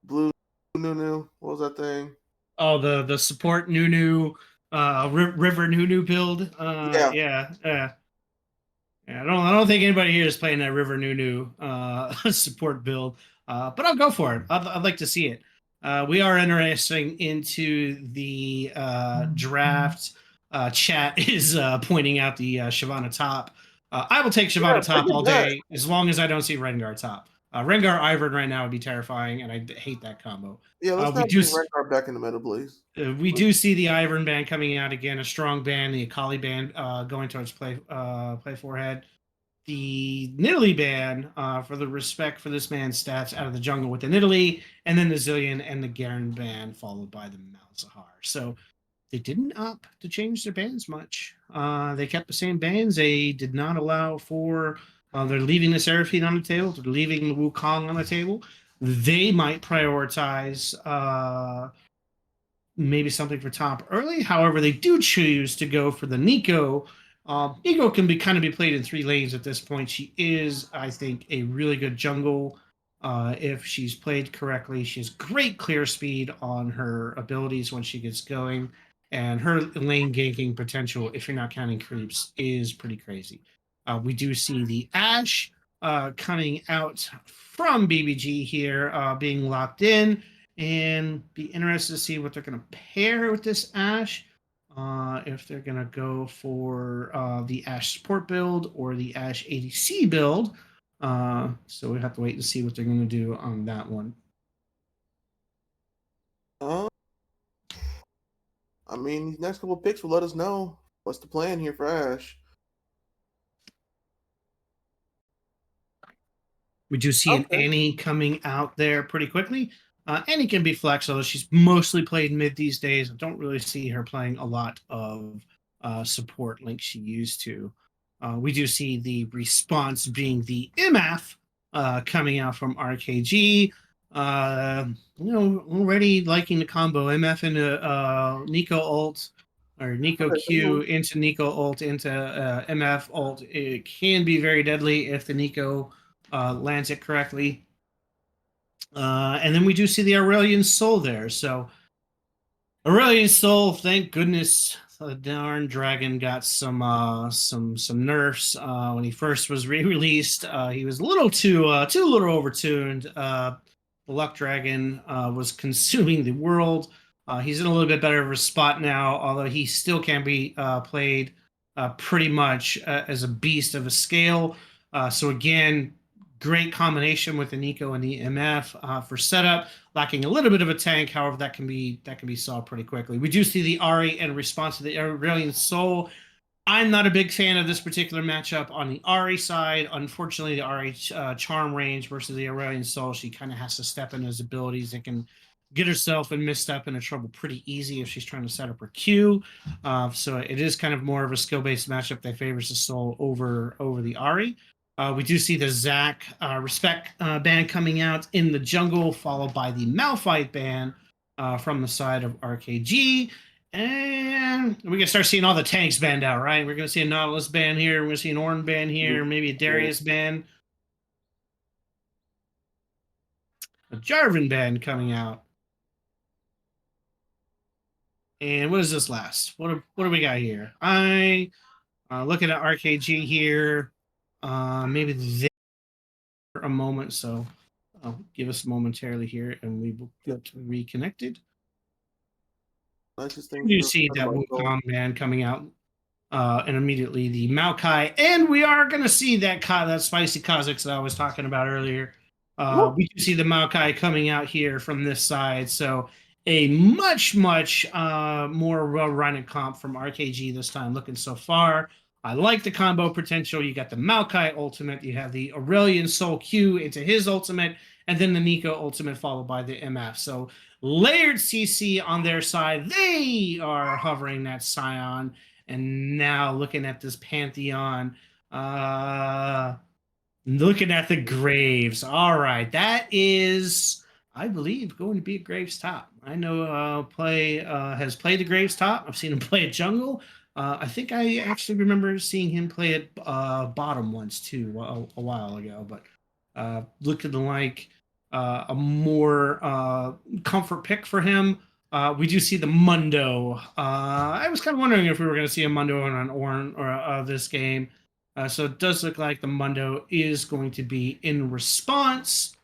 Blue Nunu. What was that thing? Oh, the support Nunu, River Nunu build. Yeah. I don't think anybody here is playing that River Nunu support build, but I'll go for it. I'd like to see it. We are entering into the draft. Chat is pointing out the Shyvana top. I will take Shyvana top all day as long as I don't see Rengar top. Rengar Ivern right now would be terrifying, and I hate that combo. Yeah, let's not bring Rengar back in the meta, please. We do see the Ivern ban coming out again, a strong ban, the Akali ban going towards play forehead. The Nidalee ban for the respect for this man's stats out of the jungle with the Nidalee, and then the Zillion and the Garen ban followed by the Malzahar. So they didn't opt to change their bans much. They kept the same bans. They did not allow for. They're leaving the Seraphine on the table. They're leaving the Wukong on the table. They might prioritize maybe something for top early. However, they do choose to go for the Nico. Nico can be played in 3 lanes at this point. She is, I think, a really good jungle if she's played correctly. She has great clear speed on her abilities when she gets going, and her lane ganking potential, if you're not counting creeps, is pretty crazy. We do see the Ashe coming out from BBG here, being locked in, and be interested to see what they're going to pair with this Ashe. If they're going to go for the Ashe support build or the Ashe ADC build. So we have to wait and see what they're going to do on that one. I mean, these next couple of picks will let us know what's the plan here for Ashe. We do see an Annie coming out there pretty quickly. Annie can be flex, although she's mostly played mid these days. I don't really see her playing a lot of support like she used to. We do see the response being the MF coming out from RKG. Already liking the combo MF into Nico ult or Nico Q into Nico ult into MF ult. It can be very deadly if the Nico lands it correctly. And then we do see the Aurelian Soul there. So Aurelian Soul, thank goodness the darn dragon got some nerfs when he first was re-released. He was a little too little overtuned. The Luck Dragon was consuming the world. He's in a little bit better of a spot now, although he still can be played pretty much as a beast of a scale. So again, great combination with the Nico and the MF for setup. Lacking a little bit of a tank, however, that can be solved pretty quickly. We do see the Ahri in response to the Aurelian Soul. I'm not a big fan of this particular matchup on the Ahri side. Unfortunately, the Ahri charm range versus the Aurelian Soul, she kind of has to step in those abilities and can get herself and misstep into trouble pretty easy if she's trying to set up her Q. So it is kind of more of a skill-based matchup that favors the Soul over the Ahri. We do see the Zac Respect ban coming out in the jungle, followed by the Malphite ban from the side of RKG. And we're going to start seeing all the tanks banned out, right? We're going to see a Nautilus ban here. We're going to see an Ornn ban here, maybe a Darius ban. A Jarvan ban coming out. And what does this last? What do we got here? Looking at RKG here. Maybe there a moment, so I'll give us momentarily here, and we will get reconnected. You see that Wukong man coming out, and immediately the Maokai, and we are going to see that spicy Kha'Zix that I was talking about earlier. We do see the Maokai coming out here from this side, so a much more well-rounded comp from RKG this time, looking so far. I like the combo potential. You got the Maokai ultimate, you have the Aurelian Soul Q into his ultimate, and then the Nico ultimate followed by the MF. So layered CC on their side. They are hovering that Scion. And now looking at this Pantheon, looking at the Graves. All right, that is, I believe, going to be a Graves top. I know has played the Graves top. I've seen him play at jungle. I think I actually remember seeing him play at bottom once too a while ago. But looked like a more comfort pick for him. We do see the Mundo. I was kind of wondering if we were going to see a Mundo on an Ornn or this game. So it does look like the Mundo is going to be in response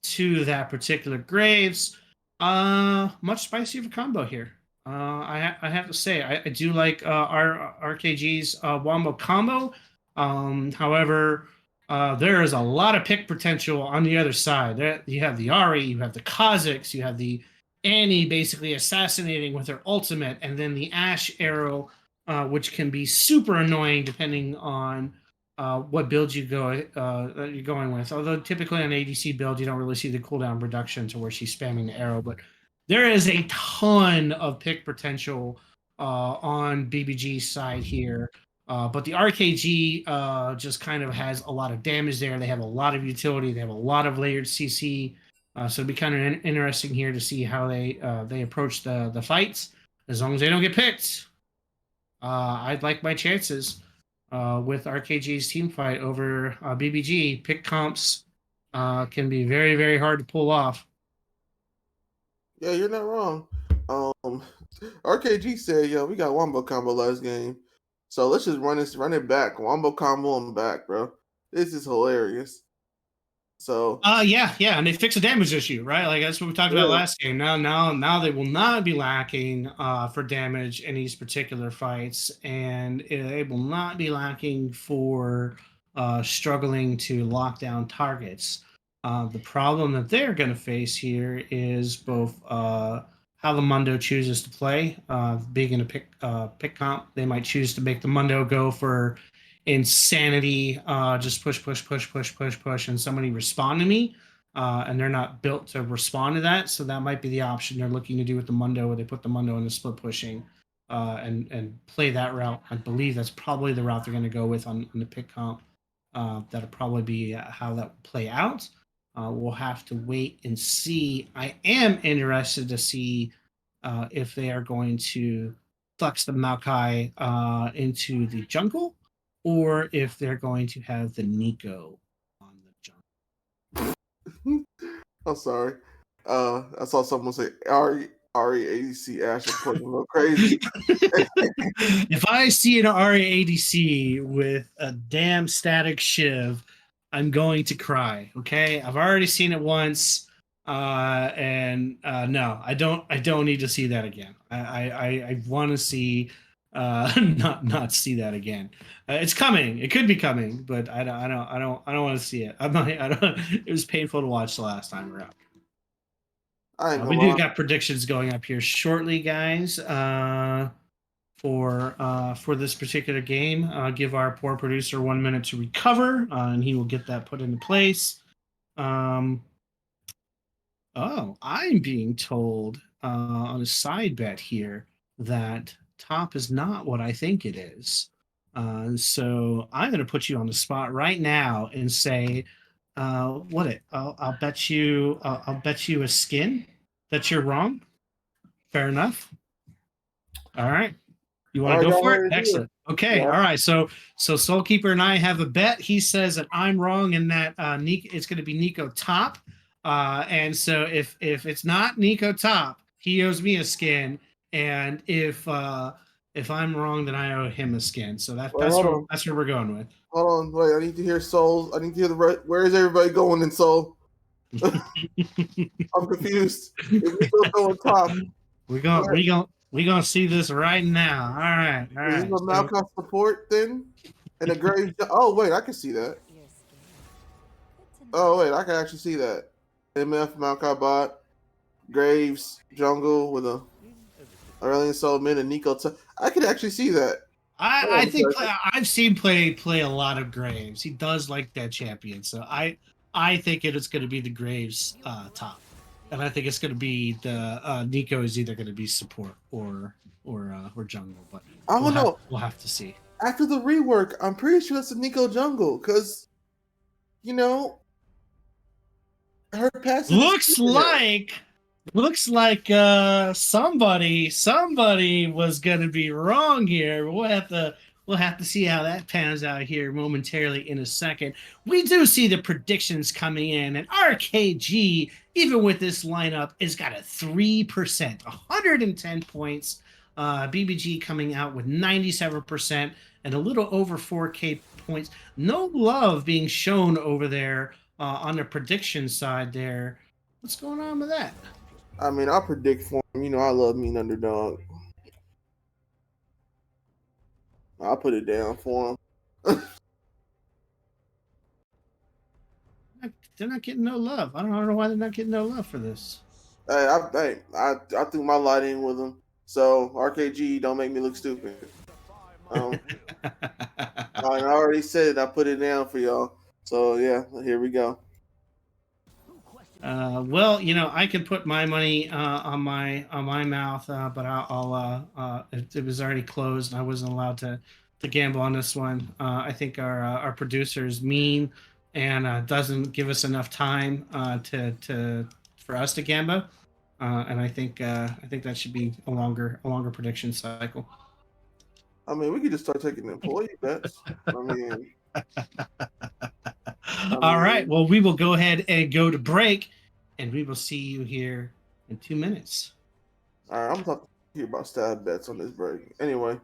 to that particular Graves. Much spicier of a combo here. I have to say, I do like our RKG's Wombo combo. However, there is a lot of pick potential on the other side. There, you have the Ahri, you have the Kha'Zix, you have the Annie basically assassinating with her ultimate, and then the Ashe arrow, which can be super annoying depending on what build you're going with. Although typically on ADC build, you don't really see the cooldown reduction to where she's spamming the arrow, but there is a ton of pick potential on BBG's side here. But the RKG just kind of has a lot of damage there. They have a lot of utility. They have a lot of layered CC. So it'd be kind of interesting here to see how they approach the fights. As long as they don't get picked, I'd like my chances with RKG's team fight over BBG. Pick comps can be very, very hard to pull off. Yeah, you're not wrong. RKG said, "Yo, we got wombo combo last game, so let's just run it back. Wombo combo and back, bro. This is hilarious." So Yeah, and they fix a damage issue, right? Like that's what we talked about yeah, last game. Now they will not be lacking for damage in these particular fights, and they will not be lacking for struggling to lock down targets. The problem that they're going to face here is both how the Mundo chooses to play. Being in a pick comp, they might choose to make the Mundo go for insanity, just push, and somebody respond to me, and they're not built to respond to that. So that might be the option they're looking to do with the Mundo, where they put the Mundo in the split pushing, and play that route. I believe that's probably the route they're going to go with on the pick comp. That'll probably be how that will play out. We'll have to wait and see. I am interested to see if they are going to flex the Maokai into the jungle, or if they're going to have the Nico on the jungle. I'm sorry. I saw someone say READC Asher putting a little crazy. If I see an RAADC with a damn static shiv, I'm going to cry. Okay, I've already seen it once, and no, I don't need to see that again. I want to see not see that again. It's coming. It could be coming, but I don't want to see it. I don't. It was painful to watch the last time around. I ain't gonna We do lie. got predictions going up here shortly, guys. For this particular game, give our poor producer 1 minute to recover, and he will get that put into place. Oh, I'm being told on a side bet here that top is not what I think it is. So I'm going to put you on the spot right now and say, what it? I'll bet you. I'll bet you a skin that you're wrong. Fair enough. All right. You want to go for it? Excellent. Okay. Yeah. All right. So Soulkeeper and I have a bet. He says that I'm wrong and that it's going to be Nico top. And so if it's not Nico top, he owes me a skin. And if I'm wrong, then I owe him a skin. So that's where we're going with. Hold on, wait. I need to hear Souls. I need to hear where is everybody going in Soul? I'm confused. If we go on top, We're gonna see this right now. All right. is this a Malcolm support then? And a grave. Oh wait, I can see that. You're scared. Oh wait, I can actually see that. MF Malcolm bot, Graves jungle with a Aurelian Soul mid and Nico. I can actually see that. I think I've seen play a lot of Graves. He does like that champion, so I think it's going to be the Graves top, and I think it's going to be the Nico is either going to be support or jungle, but I don't know. We'll have to see. After the rework, I'm pretty sure it's a Nico jungle because, her passive looks like somebody was gonna be wrong here. We'll have to see how that pans out here momentarily in a second. We do see the predictions coming in, and RKG, even with this lineup, has got a 3%, 110 points. BBG coming out with 97% and a little over 4K points. No love being shown over there on the prediction side there. What's going on with that? I mean, I'll predict for him. I love me an underdog. I'll put it down for him. They're not getting no love. I don't know why they're not getting no love for this. Hey, I threw my light in with him. So RKG, don't make me look stupid. I already said it. I put it down for y'all. So yeah, here we go. Well, I could put my money on my mouth, but it was already closed. I wasn't allowed to gamble on this one. I think our producer is mean and doesn't give us enough time for us to gamble. And I think that should be a longer prediction cycle. I mean, we could just start taking employee bets. I mean, All right. Well, we will go ahead and go to break, and we will see you here in 2 minutes. All right, I'm talking to you about stab bets on this break. Anyway.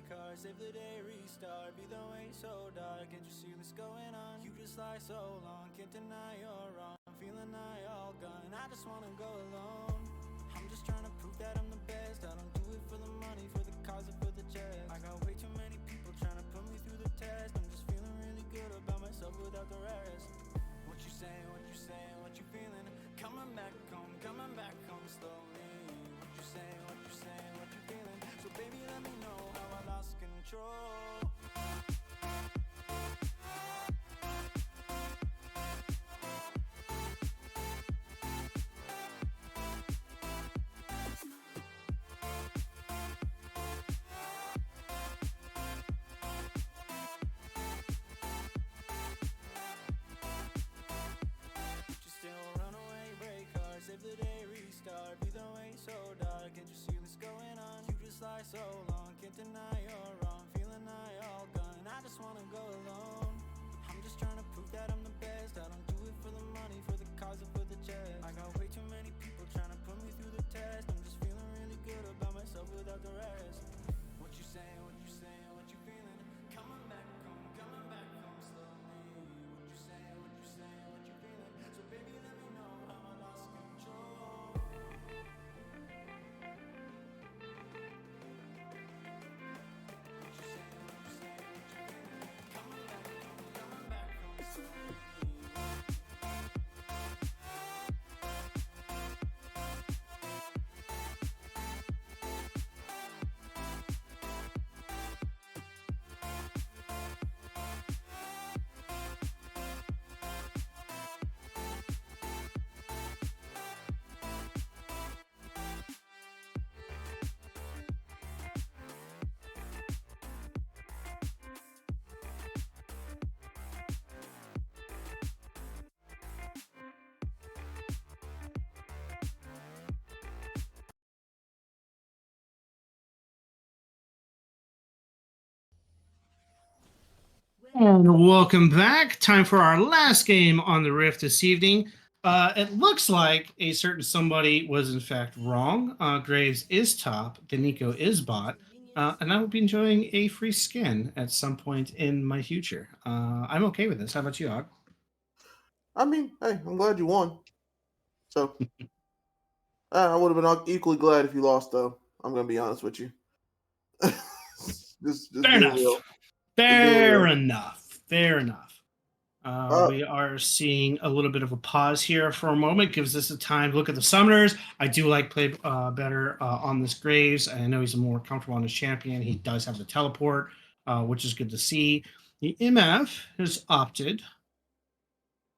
break hearts, save the day, restart. Be the way so dark, can't you see what's going on? You just lie so long, can't deny you're wrong. I'm feeling I all gone, I just wanna go alone. I'm just trying to prove that I'm the best. I don't do it for the money, for the cause, or for the chest. I got way too many people trying to put me through the test. I'm just feeling really good about myself without the rest. What you saying, what you saying, what you feeling? Coming back home slowly. What you saying, what you saying, what you feeling? So baby, let me know how I lost control. Just still run away, break hearts, save the day, restart. Be the way so dark, can't you see what's going on? You just lie so long, can't deny you're wrong. Feeling I all gone, I just wanna go alone. I'm just trying to prove that I'm the best. I don't do it for the money, for the cause, or for the chest. I got way too many people trying to put me through the test. I'm just feeling really good about myself without the rest. What you saying, what you saying, what you feeling? Coming back home slowly. What you saying, what you saying, what you feeling? So baby, let me know how I lost control. And welcome back. Time for our last game on the Rift this evening. It looks like a certain somebody was in fact wrong. Graves is top, the Nico is bot, and I will be enjoying a free skin at some point in my future. I'm okay with this. How about you, Og? I mean, hey, I'm glad you won. So I would have been equally glad if you lost, though. I'm gonna be honest with you. just Fair being enough. real. Fair enough. Fair enough. Uh, We are seeing a little bit of a pause here for a moment. Gives us a time to look at the summoners. I do like play better on this Graves. I know he's more comfortable on his champion. He does have the teleport, which is good to see. The MF has opted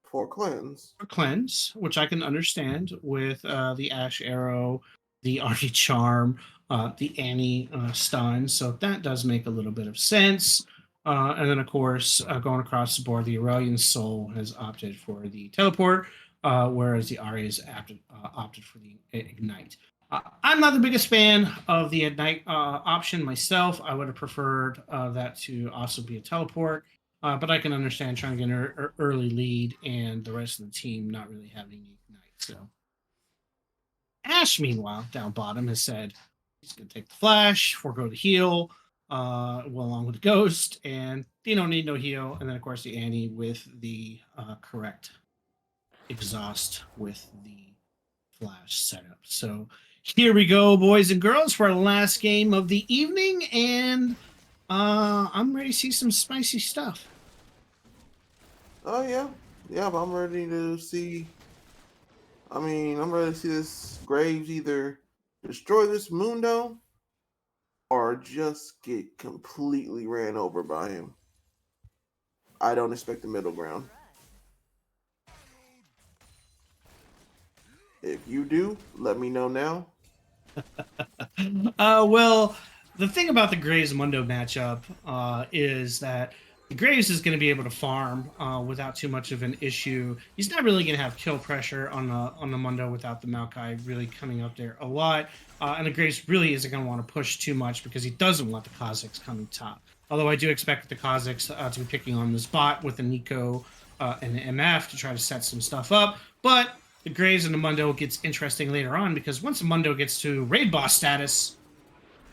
for cleanse. for cleanse, which I can understand with the Ash Arrow, the Artie Charm, the Annie stun. So that does make a little bit of sense. And then, of course, going across the board, the Aurelian Soul has opted for the teleport, whereas the Ari has opted for the ignite. I'm not the biggest fan of the ignite option myself. I would have preferred that to also be a teleport. But I can understand trying to get an early lead and the rest of the team not really having the ignite. So Ash, meanwhile, down bottom, has said he's going to take the flash, forego the heal, along with the ghost, and you don't need no heal. And then, of course, the Annie with the correct exhaust with the flash setup. So here we go, boys and girls, for our last game of the evening, and I'm ready to see some spicy stuff. Oh yeah, but I'm ready to see. I'm ready to see this Graves either destroy this Mundo or just get completely ran over by him. I don't expect the middle ground. If you do, let me know now. Well, the thing about the Graves Mundo matchup is that the Graves is going to be able to farm without too much of an issue. He's not really going to have kill pressure on the Mundo without the Maokai really coming up there a lot. And the Graves really isn't going to want to push too much because he doesn't want the Kazakhs coming top. Although I do expect the Kazakhs to be picking on this bot with the Nico and the MF to try to set some stuff up. But the Graves and the Mundo gets interesting later on because once the Mundo gets to raid boss status,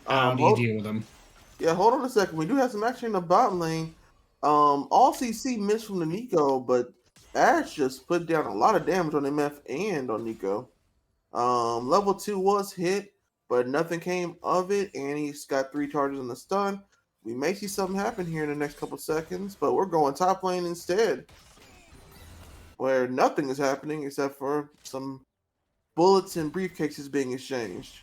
how do you deal with them? Yeah, hold on a second. We do have some action in the bot lane. All CC missed from the Nico, but Ash just put down a lot of damage on MF and on Nico. Level 2 was hit, but nothing came of it, and he's got 3 charges on the stun. We may see something happen here in the next couple seconds, but we're going top lane instead, where nothing is happening except for some bullets and briefcases being exchanged.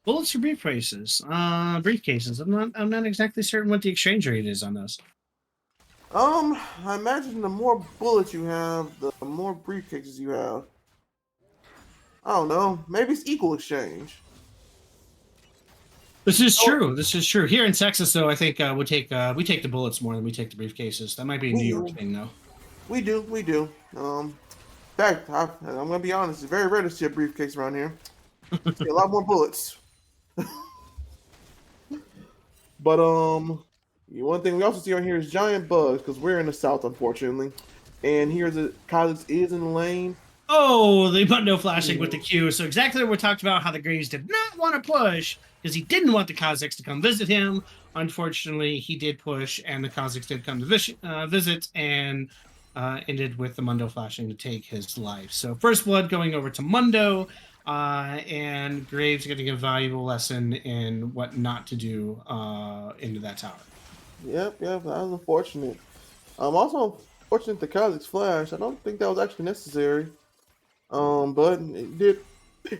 Bullets or briefcases? Briefcases. I'm not exactly certain what the exchange rate is on those. I imagine the more bullets you have, the more briefcases you have. I don't know. Maybe it's equal exchange. This is true. This is true. Here in Texas, though, I think we take the bullets more than we take the briefcases. That might be a New York thing, though. We do. In fact, I'm gonna be honest. It's very rare to see a briefcase around here. See a lot more bullets. But one thing we also see on here is giant bugs because we're in the south, unfortunately. And here's the Kha'Zix is in the lane. Oh, the button flashing with the Q. So exactly what we talked about, how the Graves did not want to push because he didn't want the Kha'Zix to come visit him. Unfortunately, he did push, and the Kha'Zix did come to visit, and ended with the Mundo flashing to take his life. So first blood going over to Mundo, and Graves getting a valuable lesson in what not to do into that tower. Yep, that was unfortunate. Also unfortunate the Kha'Zix flash. I don't think that was actually necessary. But it did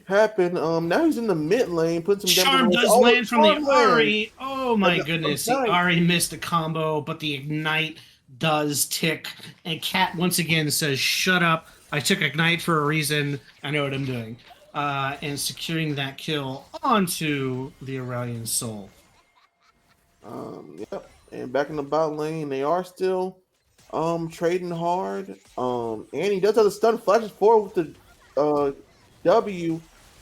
happen. Now he's in the mid lane, putting some Charm does land from the Ahri. Oh my goodness, the Ahri missed a combo, but the Ignite does tick. And Cat once again says, "Shut up! I took Ignite for a reason. I know what I'm doing." And securing that kill onto the Aurelian Soul. Yep. And back in the bot lane, they are still trading hard. And he does have the stun, flashes forward with the W,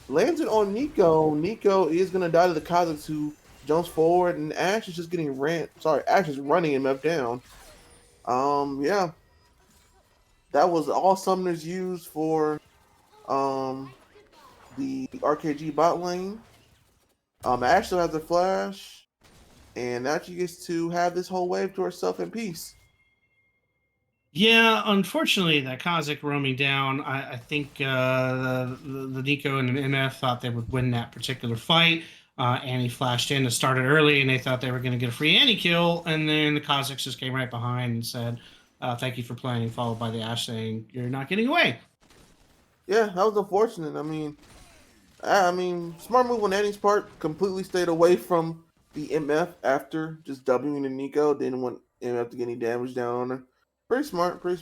lands it on Nico. Nico is gonna die to the Kha'Zix, who jumps forward, and Ash is just getting Ash is running MF down. Yeah. That was all summoners used for the RKG bot lane. Ash still has a flash, and now she gets to have this whole wave to herself in peace. Yeah, unfortunately, that Kha'Zix roaming down, I think the Nico and the MF thought they would win that particular fight. Annie flashed in and started early, and they thought they were going to get a free Annie kill, and then the Kha'Zix just came right behind and said, "Thank you for playing," followed by the Ashe saying, "You're not getting away." Yeah, that was unfortunate. I mean, smart move on Annie's part. Completely stayed away from the MF after just Wing the Nico. Didn't want MF to get any damage down on her. Pretty smart. Back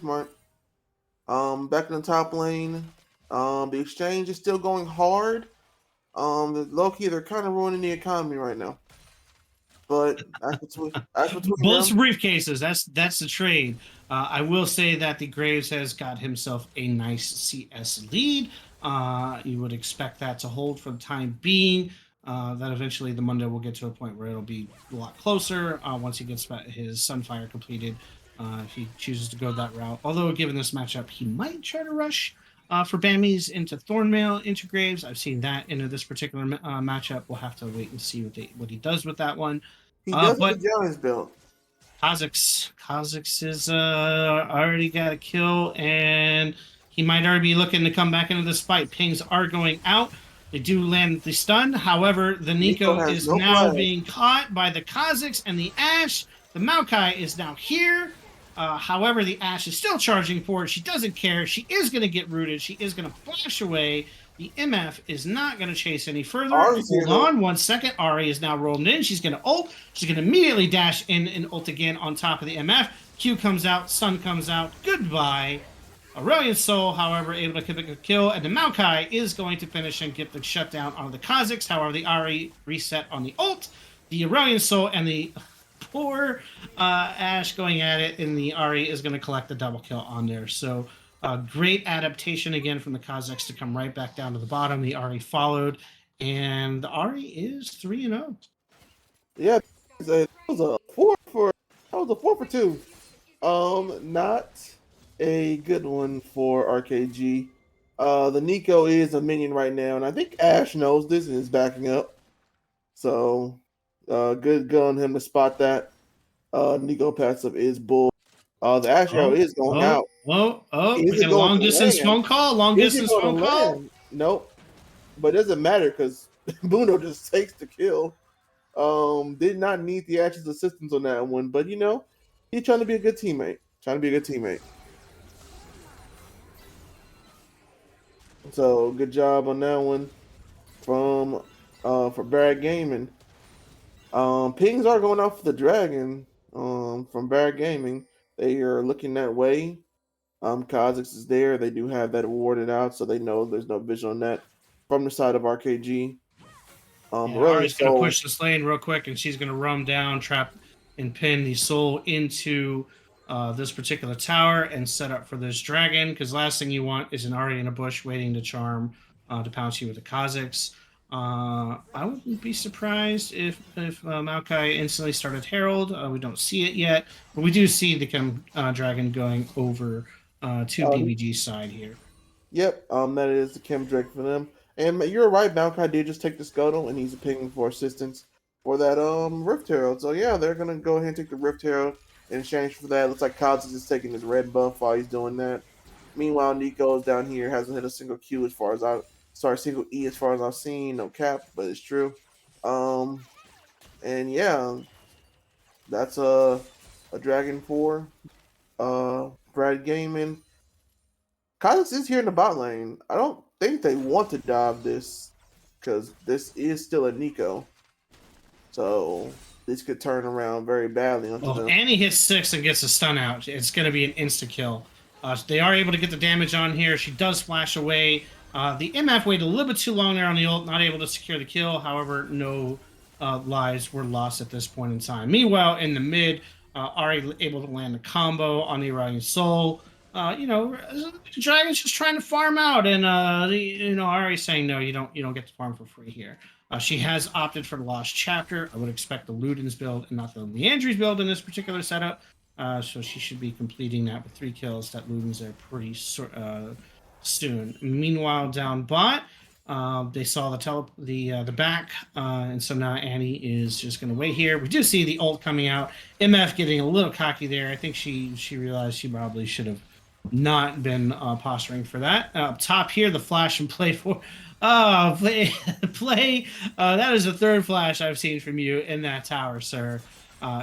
in the top lane. The exchange is still going hard. The low-key, they're kind of ruining the economy right now. But that's between Bullets them. briefcases. That's the trade. I will say that the Graves has got himself a nice CS lead. You would expect that to hold for the time being. That eventually the Mundo will get to a point where it'll be a lot closer once he gets his Sunfire completed. If he chooses to go that route. Although, given this matchup, he might try to rush for Bammies into Thornmail, into Graves. I've seen that into this particular matchup. We'll have to wait and see what he does with that one. He does have the Giants build. Kha'Zix is already got a kill, and he might already be looking to come back into this fight. Pings are going out. They do land the stun. However, the Nico is now being caught by the Kha'Zix and the Ashe. The Maokai is now here. However, the Ashe is still charging forward. She doesn't care. She is going to get rooted. She is going to flash away. The MF is not going to chase any further. Hold on 1 second. Ahri is now rolled in. She's going to ult. She's going to immediately dash in and ult again on top of the MF. Q comes out. Stun comes out. Goodbye. Aurelian Soul, however, able to pick a kill. And the Maokai is going to finish and get the shutdown on the Kha'Zix. However, the Ahri reset on the ult. The Aurelian Soul and the poor Ashe going at it, and the Ahri is going to collect the double kill on there. So great adaptation again from the Kha'Zix to come right back down to the bottom. The Ahri followed, and the Ahri is 3-0. Yeah, that was a 4 for 2. Not a good one for RKG. The Nico is a minion right now, and I think Ashe knows this and is backing up. So Good on him to spot that. Nico passive is bull. The Astro is going out. We Is got it a going long to distance land? phone call. Long Is it distance going to phone call. land? Nope. But it doesn't matter because Bruno just takes the kill. Did not need the Ash's assistance on that one, but he's trying to be a good teammate. So good job on that one from for Barrett Gaming. Pings are going out for the Dragon from Barrett Gaming. They are looking that way. Kha'Zix is there. They do have that awarded out, so they know there's no vision on that from the side of RKG. Ari's going to push this lane real quick, and she's going to roam down, trap, and pin the soul into this particular tower and set up for this dragon. Because last thing you want is an Ari in a bush waiting to charm to pounce you with the Kha'Zix. I wouldn't be surprised if Maokai instantly started Herald. We don't see it yet, but we do see the dragon going over to BBG's side here. Yep, that is the Chem Drake for them. And you're right, Maokai did just take the Scuttle, and he's pinging for assistance for that Rift Herald. So yeah, they're gonna go ahead and take the Rift Herald in exchange for that. Looks like Kha'Zix is taking his red buff while he's doing that. Meanwhile, Nico's down here hasn't hit a single Q as far as single E as far as I've seen. No cap, but it's true. And yeah, that's a Dragon 4. Brad Gaming. Kha'Zix is here in the bot lane. I don't think they want to dive this because this is still a Nico. So this could turn around very badly. Well, Annie hits 6 and gets a stun out. It's going to be an insta kill. They are able to get the damage on here. She does flash away. The MF waited a little bit too long there on the ult, not able to secure the kill. However, no lives were lost at this point in time. Meanwhile, in the mid, Ari able to land a combo on the Iranian Soul. Dragon's just trying to farm out, and Ari's saying no, you don't get to farm for free here. She has opted for the Lost Chapter. I would expect the Luden's build and not the Leandri's build in this particular setup. So she should be completing that with 3 kills. That Luden's there pretty soon. Meanwhile, down bot, they saw the back, and so now Annie is just going to wait here. We do see the ult coming out. MF getting a little cocky there. I think she realized she probably should have not been posturing for that. Up top here, the flash and play for. Play. That is the 3rd flash I've seen from you in that tower, sir.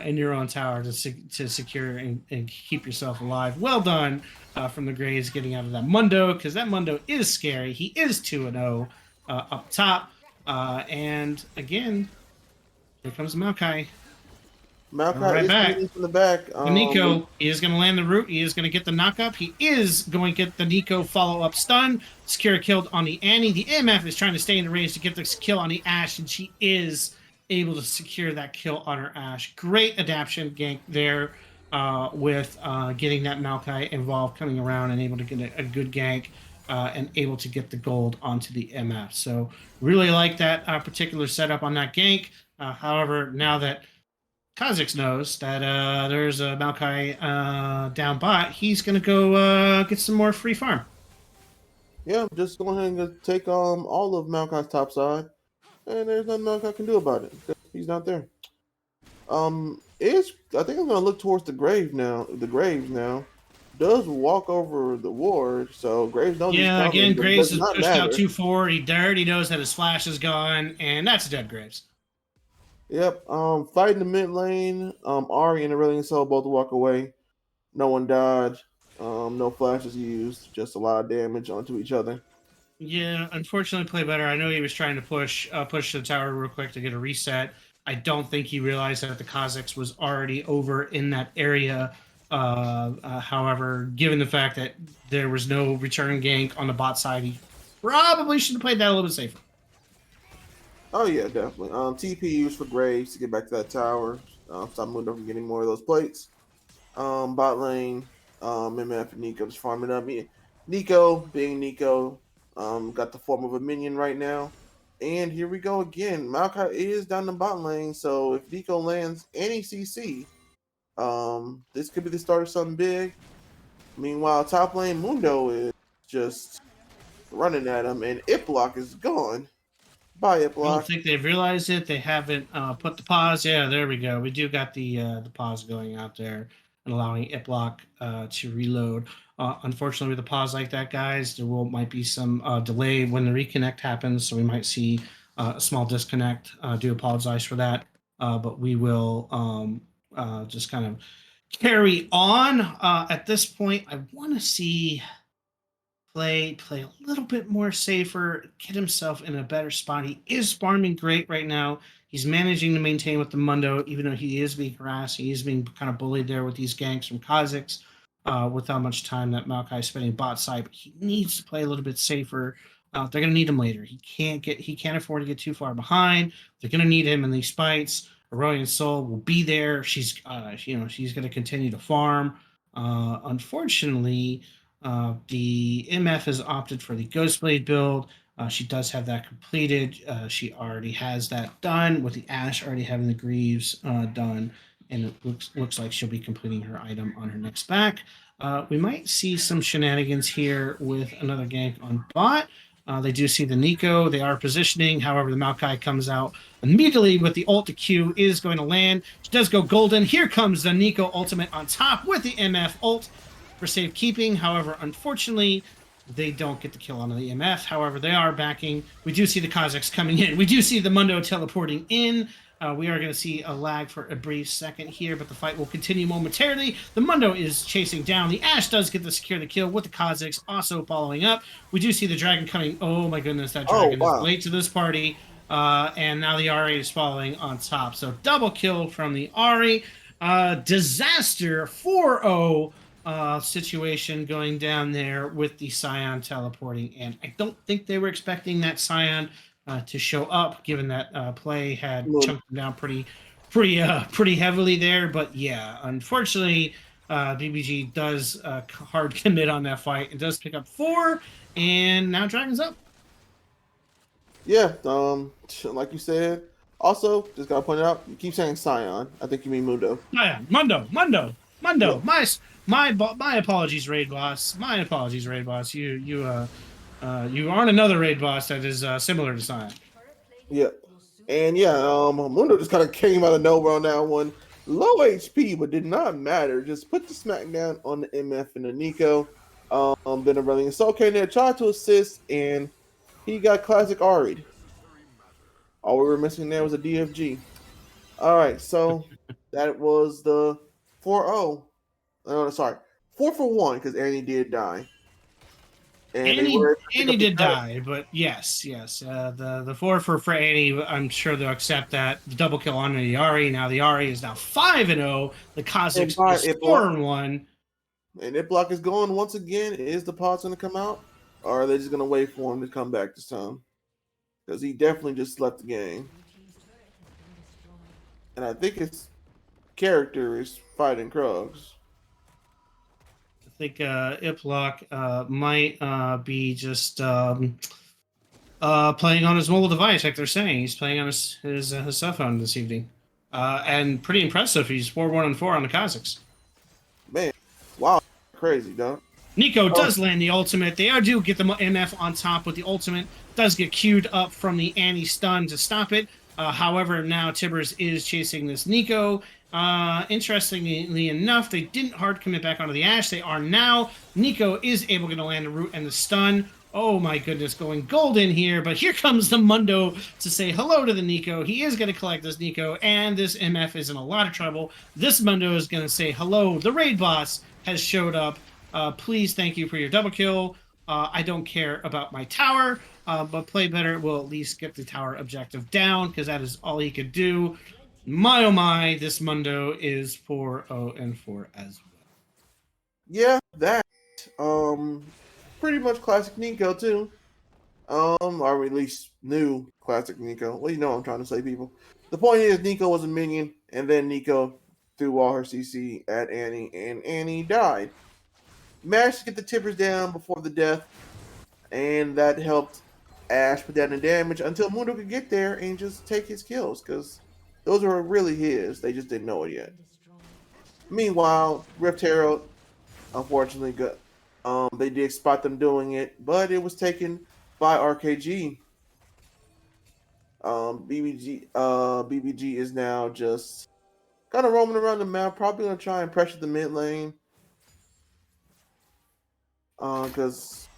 In your own tower to secure and keep yourself alive. Well done from the Grays getting out of that Mundo, because that Mundo is scary. He is 2-0 up top. And again, here comes Maokai. Maokai is coming from the back. Nico is going to land the root. He is going to get the knockup. He is going to get the Nico follow-up stun. Secure killed on the Annie. The MF is trying to stay in the range to get this kill on the Ashe, and she is able to secure that kill on her Ashe. Great adaptation gank there with getting that Maokai involved, coming around and able to get a good gank and able to get the gold onto the MF. So really like that particular setup on that gank. However, now that Kha'Zix knows that there's a Maokai down bot, he's going to go get some more free farm. Yeah, just go ahead and take all of Maokai's top side, and there's nothing Maokai can do about it. He's not there. I think I'm going to look towards the Graves now. The Graves now does walk over the ward, so Graves knows. Yeah, again, Graves is pushed out 2-4. He already knows that his flash is gone, and that's dead Graves. Yep. Fighting the mid lane. Ari and Aurelian Soul both walk away. No one died. No flashes used. Just a lot of damage onto each other. Yeah, unfortunately, play better. I know he was trying to push the tower real quick to get a reset. I don't think he realized that the Kha'Zix was already over in that area. However, given the fact that there was no return gank on the bot side, he probably should have played that a little bit safer. Oh yeah, definitely. TP used for Graves to get back to that tower. Stop Mundo from getting more of those plates. Bot lane, MF and Nico just farming up. Nico, being Nico, got the form of a minion right now. And here we go again. Maokai is down the bot lane, so if Nico lands any CC, this could be the start of something big. Meanwhile, top lane Mundo is just running at him, and Ip block is gone. Bye, I don't Block. think they've realized it. They haven't put the pause. Yeah, there we go. We do got the pause going out there and allowing Iplock to reload. Unfortunately, with a pause like that, guys, there might be some delay when the reconnect happens, so we might see a small disconnect. Do apologize for that, but we will just kind of carry on. At this point, I want to see play a little bit more safer, get himself in a better spot. He is farming great right now. He's managing to maintain with the Mundo, even though he is being harassed. He is being kind of bullied there with these ganks from Kazakhs, with how much time that Maokai is spending bot side. But he needs to play a little bit safer. They're going to need him later. He can't afford to get too far behind. They're going to need him in these fights. Aurelian Soul will be there. She's she's going to continue to farm. Unfortunately, the MF has opted for the Ghostblade build. She does have that completed. She already has that done, with the Ash already having the Greaves done, and it looks like she'll be completing her item on her next back. We might see some shenanigans here with another gank on bot. They do see the Nico. They are positioning. However, the Maokai comes out immediately with the ult to Q, is going to land. She does go golden. Here comes the Nico ultimate on top with the MF ult for safekeeping. However, unfortunately, they don't get the kill on the EMF. However, they are backing. We do see the Kazakhs coming in. We do see the Mundo teleporting in. We are going to see a lag for a brief second here, but the fight will continue momentarily. The Mundo is chasing down. The Ash does get to secure the kill with the Kazakhs also following up. We do see the Dragon coming. Oh my goodness, that Dragon is late to this party. And now the Ahri is following on top. So double kill from the Ahri. Disaster 4-0 situation going down there with the Scion teleporting. And I don't think they were expecting that Scion to show up, given that play had chunked them down pretty heavily there. But yeah, unfortunately, BBG does hard commit on that fight and does pick up 4, and now Dragon's up. Yeah, like you said. Also, just gotta point out, you keep saying Scion. I think you mean Mundo. Scion, Mundo. Yeah. My apologies, raid boss. My apologies, raid boss. You aren't another raid boss that is similar to Scion. Yeah. And yeah, Mundo just kind of came out of nowhere on that one. Low HP, but did not matter. Just put the smackdown on the MF and the Nico. Then Aurelian Soul came there, tried to assist, and he got classic Ari'd. All we were missing there was a DFG. All right, so that was the 4-0. Oh, sorry, 4-for-1, because Annie did die. And Annie did die, but yes. The 4 for Annie, I'm sure they'll accept that. The double kill on the Ahri. Now the Ahri is now 5-0. The Kazakhs is 4-1. And Iplock is going once again. Is the pod's going to come out? Or are they just going to wait for him to come back this time? Because he definitely just left the game. And I think his character is fighting Krugs. I think Iplock might be just playing on his mobile device, like they're saying. He's playing on his cell phone this evening. And pretty impressive. He's 4-1-4 on the Kazakhs. Man, wow. Crazy, dog. Nico does land the ultimate. They do get the MF on top with the ultimate. Does get queued up from the Annie stun to stop it. However, now Tibbers is chasing this Nico. Interestingly enough, they didn't hard commit back onto the Ash. They are now. Nico is able to land the root and the stun. Oh my goodness, going golden here. But here comes the Mundo to say hello to the Nico. He is going to collect this Nico, and this MF is in a lot of trouble. This Mundo is going to say hello. The raid boss has showed up. Please, thank you for your double kill. I don't care about my tower, but play better will at least get the tower objective down, because that is all he could do. My oh my, this Mundo is 4-0-4 as well. Yeah, that. Pretty much classic Nico too. Or at least new classic Nico. Well, you know what I'm trying to say, people. The point is, Nico was a minion, and then Nico threw all her CC at Annie, and Annie died. Managed to get the tippers down before the death, and that helped Ash put down the damage until Mundo could get there and just take his kills, because those were really his. They just didn't know it yet. Meanwhile, Rift Herald, unfortunately, they did spot them doing it, but it was taken by RKG. BBG is now just kind of roaming around the map, probably gonna try and pressure the mid lane. Because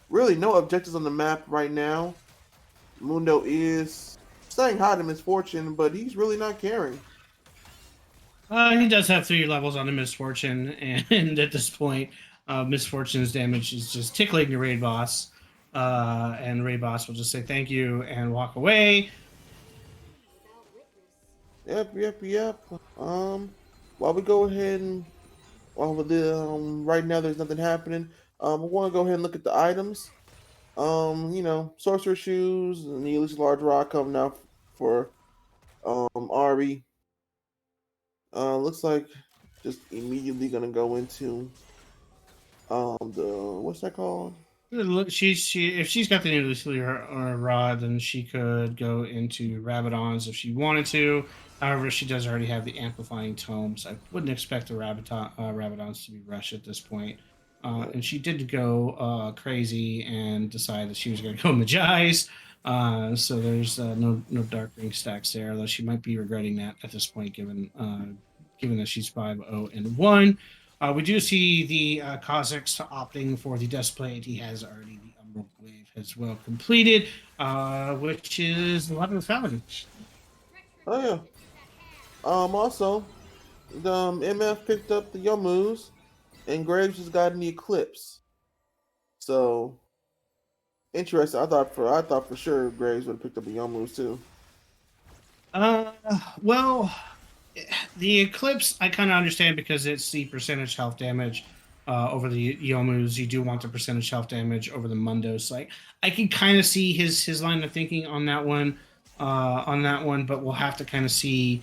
really no objectives on the map right now. Mundo is staying hot in Misfortune, but he's really not caring. He does have 3 levels on the Misfortune, and at this point, Misfortune's damage is just tickling the raid boss. And the raid boss will just say thank you and walk away. Yep. While we go ahead and right now there's nothing happening. We want to go ahead and look at the items. Sorcerer Shoes and the Elite Large Rock coming out for Ari. Looks like just immediately gonna go into the what's that called? Look, if she's got the nuclear or rod, then she could go into Rabadons if she wanted to. However, she does already have the amplifying tomes. I wouldn't expect the Rabadons to be rushed at this point. And she did go crazy and decide that she was going to go Magi's. So there's no Dark Ring stacks there, though she might be regretting that at this point, given that she's 5-0-1. We do see the Kazakhs opting for the Dustplate. He has already the Emerald Wave as well completed, which is the 11th Falcon. Oh yeah. Also, the MF picked up the Yomus, and Graves just got in the Eclipse. So interesting. I thought for sure Graves would have picked up the Yomus too. Well, the Eclipse I kind of understand because it's the percentage health damage over the Yomus. You do want the percentage health damage over the Mundos. So I can kind of see his line of thinking on that one. But we'll have to kind of see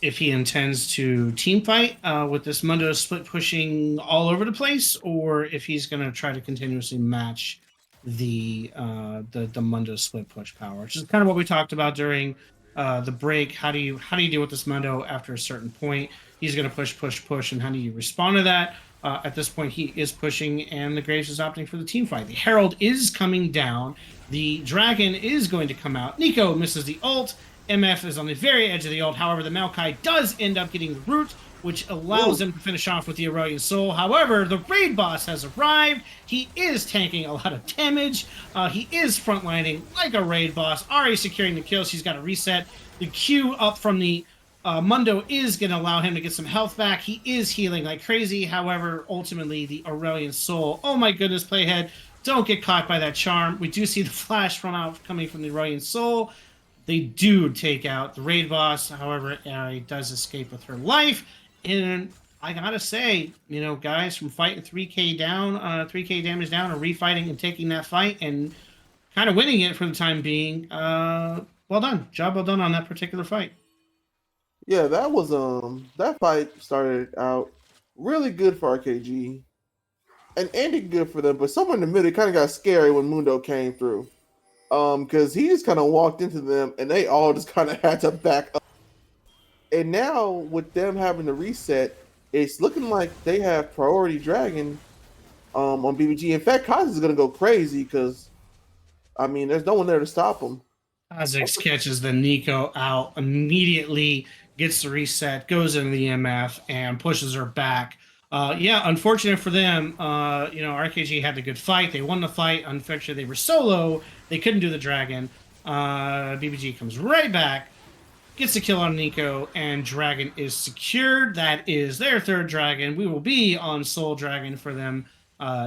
if he intends to team fight with this Mundo split pushing all over the place, or if he's going to try to continuously match the Mundo split push power, which is kind of what we talked about during the break. How do you deal with this Mundo after a certain point? He's going to push, and how do you respond to that? At this point, he is pushing, and the Graves is opting for the team fight. The Herald is coming down. The Dragon is going to come out. Nico misses the ult. MF is on the very edge of the ult. However, the Maokai does end up getting the root, which allows him to finish off with the Aurelian Soul. However, the raid boss has arrived. He is tanking a lot of damage. He is frontlining like a raid boss. Ari securing the kill. She's got to reset. The Q up from the Mundo is going to allow him to get some health back. He is healing like crazy. However, ultimately, the Aurelian Soul. Oh my goodness, Playhead. Don't get caught by that charm. We do see the flash coming from the Aurelian Soul. They do take out the raid boss. However, Ari does escape with her life. And I gotta say, guys, from fighting 3K down, 3K damage down, or refighting and taking that fight and kind of winning it for the time being, well done. Job well done on that particular fight. Yeah, that was that fight started out really good for RKG and ended good for them, but somewhere in the middle it kind of got scary when Mundo came through. Because he just kind of walked into them and they all just kind of had to back up. And now with them having to reset, it's looking like they have priority Dragon on BBG. In fact, Kaz is gonna go crazy because there's no one there to stop him. Kha'Zix catches the Nico out immediately, gets the reset, goes into the MF, and pushes her back. Unfortunate for them. RKG had the good fight. They won the fight. Unfortunately, they were solo. They couldn't do the Dragon. BBG comes right back, gets the kill on Nico, and Dragon is secured. That is their third Dragon. We will be on Soul Dragon for them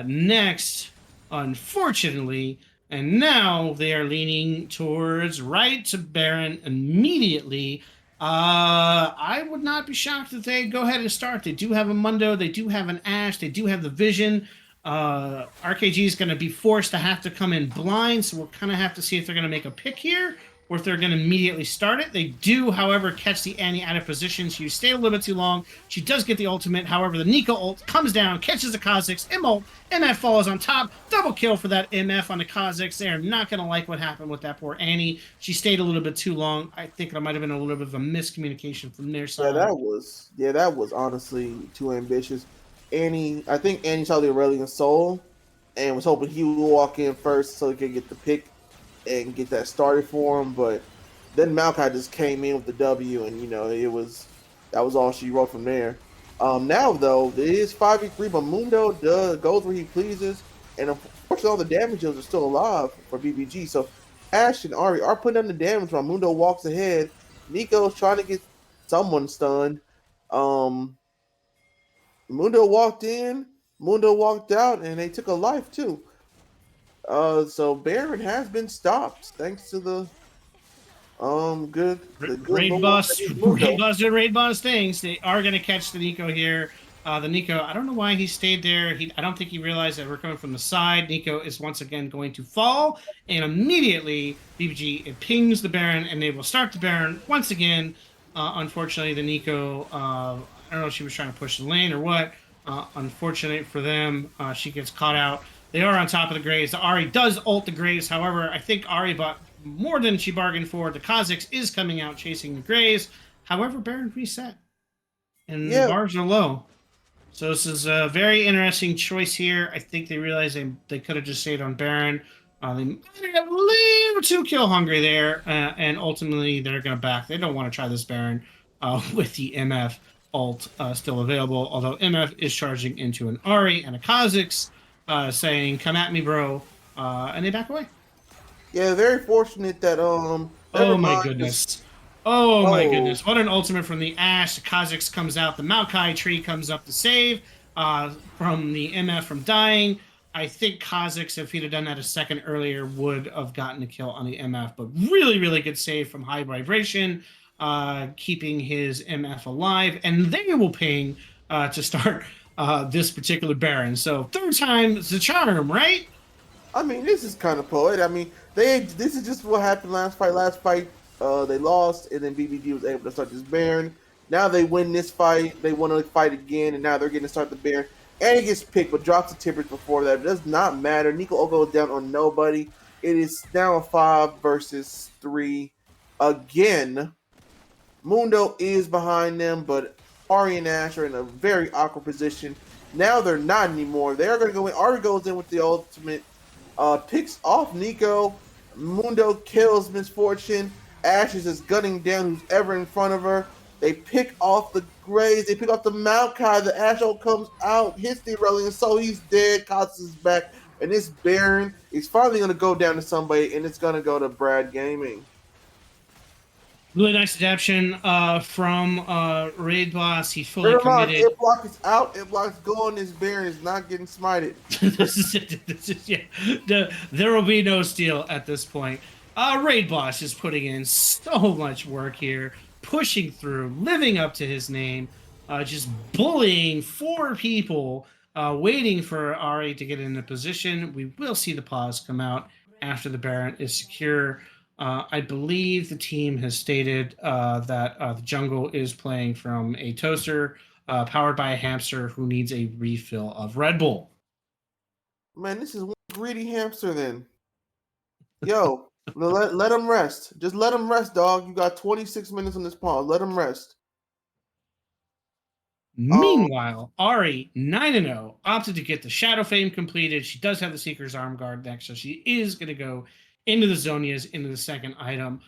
next, unfortunately. And now they are leaning towards right to Baron immediately. I would not be shocked if they go ahead and start. They do have a Mundo. They do have an Ashe. They do have the Vision. RKG is going to be forced to have to come in blind, so we'll kind of have to see if they're going to make a pick here or if they're going to immediately start it. They do, however, catch the Annie out of position. She stayed a little bit too long. She does get the ultimate. However, the Nico ult comes down, catches the Kha'Zix, MF follows on top. Double kill for that MF on the Kha'Zix. They are not going to like what happened with that poor Annie. She stayed a little bit too long. I think there might have been a little bit of a miscommunication from their side. That was honestly too ambitious. I think Annie saw the Aurelian Soul and was hoping he would walk in first so he could get the pick. and get that started for him. But then Maokai just came in with the W, and that was all she wrote from there. Now though, it is 5v3, but Mundo goes where he pleases, and unfortunately, all the damage dealers are still alive for BBG. So Ash and Ari are putting down the damage while Mundo walks ahead. Nico's trying to get someone stunned. Um, Mundo walked in, Mundo walked out, and they took a life too. So Baron has been stopped thanks to the good Raid Lord boss, that is Mundo. raid boss things. They are going to catch the Nico here. The Nico, I don't know why he stayed there. I don't think he realized that we're coming from the side. Nico is once again going to fall, and immediately BBG it pings the Baron, and they will start the Baron once again. Unfortunately, the Nico, I don't know if she was trying to push the lane or what. Unfortunate for them, she gets caught out. They are on top of the Graves. The Ari does ult the Graves. However, I think Ari bought more than she bargained for. The Kha'Zix is coming out chasing the Graves. However, Baron reset. And the bars are low. So this is a very interesting choice here. I think they realized they could have just stayed on Baron. They might have a little too kill hungry there. And ultimately, they're going to back. They don't want to try this Baron with the MF ult still available. Although MF is charging into an Ari and a Kha'Zix saying, come at me, bro. And they back away. Yeah, very fortunate that Oh my goodness. Oh my goodness. What an ultimate from the Ashe. The Kha'Zix comes out. The Maokai tree comes up to save from the MF from dying. I think Kha'Zix, if he'd have done that a second earlier, would have gotten a kill on the MF. But really, really good save from High Vibration, keeping his MF alive. And they will ping to start this particular Baron. So third time's the charm, right? I mean, this is kind of poet. I mean, this is just what happened last fight. Last fight, they lost, and then BBG was able to start this Baron. Now they win this fight. They want to fight again, and now they're going to start the Baron. And he gets picked, but drops the Tempest before that. It does not matter. Nico goes down on nobody. It is now a 5 versus 3. Again, Mundo is behind them, but Ari and Ash are in a very awkward position. Now they're not anymore. They're going to go in. Ari goes in with the ultimate. Picks off Nico. Mundo kills Misfortune. Ash is just gunning down who's ever in front of her. They pick off the Grays. They pick off the Maokai. The Ash ult comes out, hits the Aurelion, so he's dead. Kotz is back. And this Baron is finally going to go down to somebody, and it's going to go to Brad Gaming. Really nice adaptation from Raid Boss. He fully committed. It block is out. It block's going. This Baron is not getting smited. This is it. There will be no steal at this point. Raid Boss is putting in so much work here, pushing through, living up to his name, just bullying 4 people, waiting for Ari to get in a position. We will see the pause come out after the Baron is secure. I believe the team has stated that the jungle is playing from a toaster powered by a hamster who needs a refill of Red Bull. Man, this is one greedy hamster then. Yo, let him rest. Just let him rest, dog. You got 26 minutes on this pause. Let him rest. Meanwhile, Ari, 9-0, opted to get the Shadow Fame completed. She does have the Seeker's Arm Guard next, so she is going to go into the Zonias, into the second item.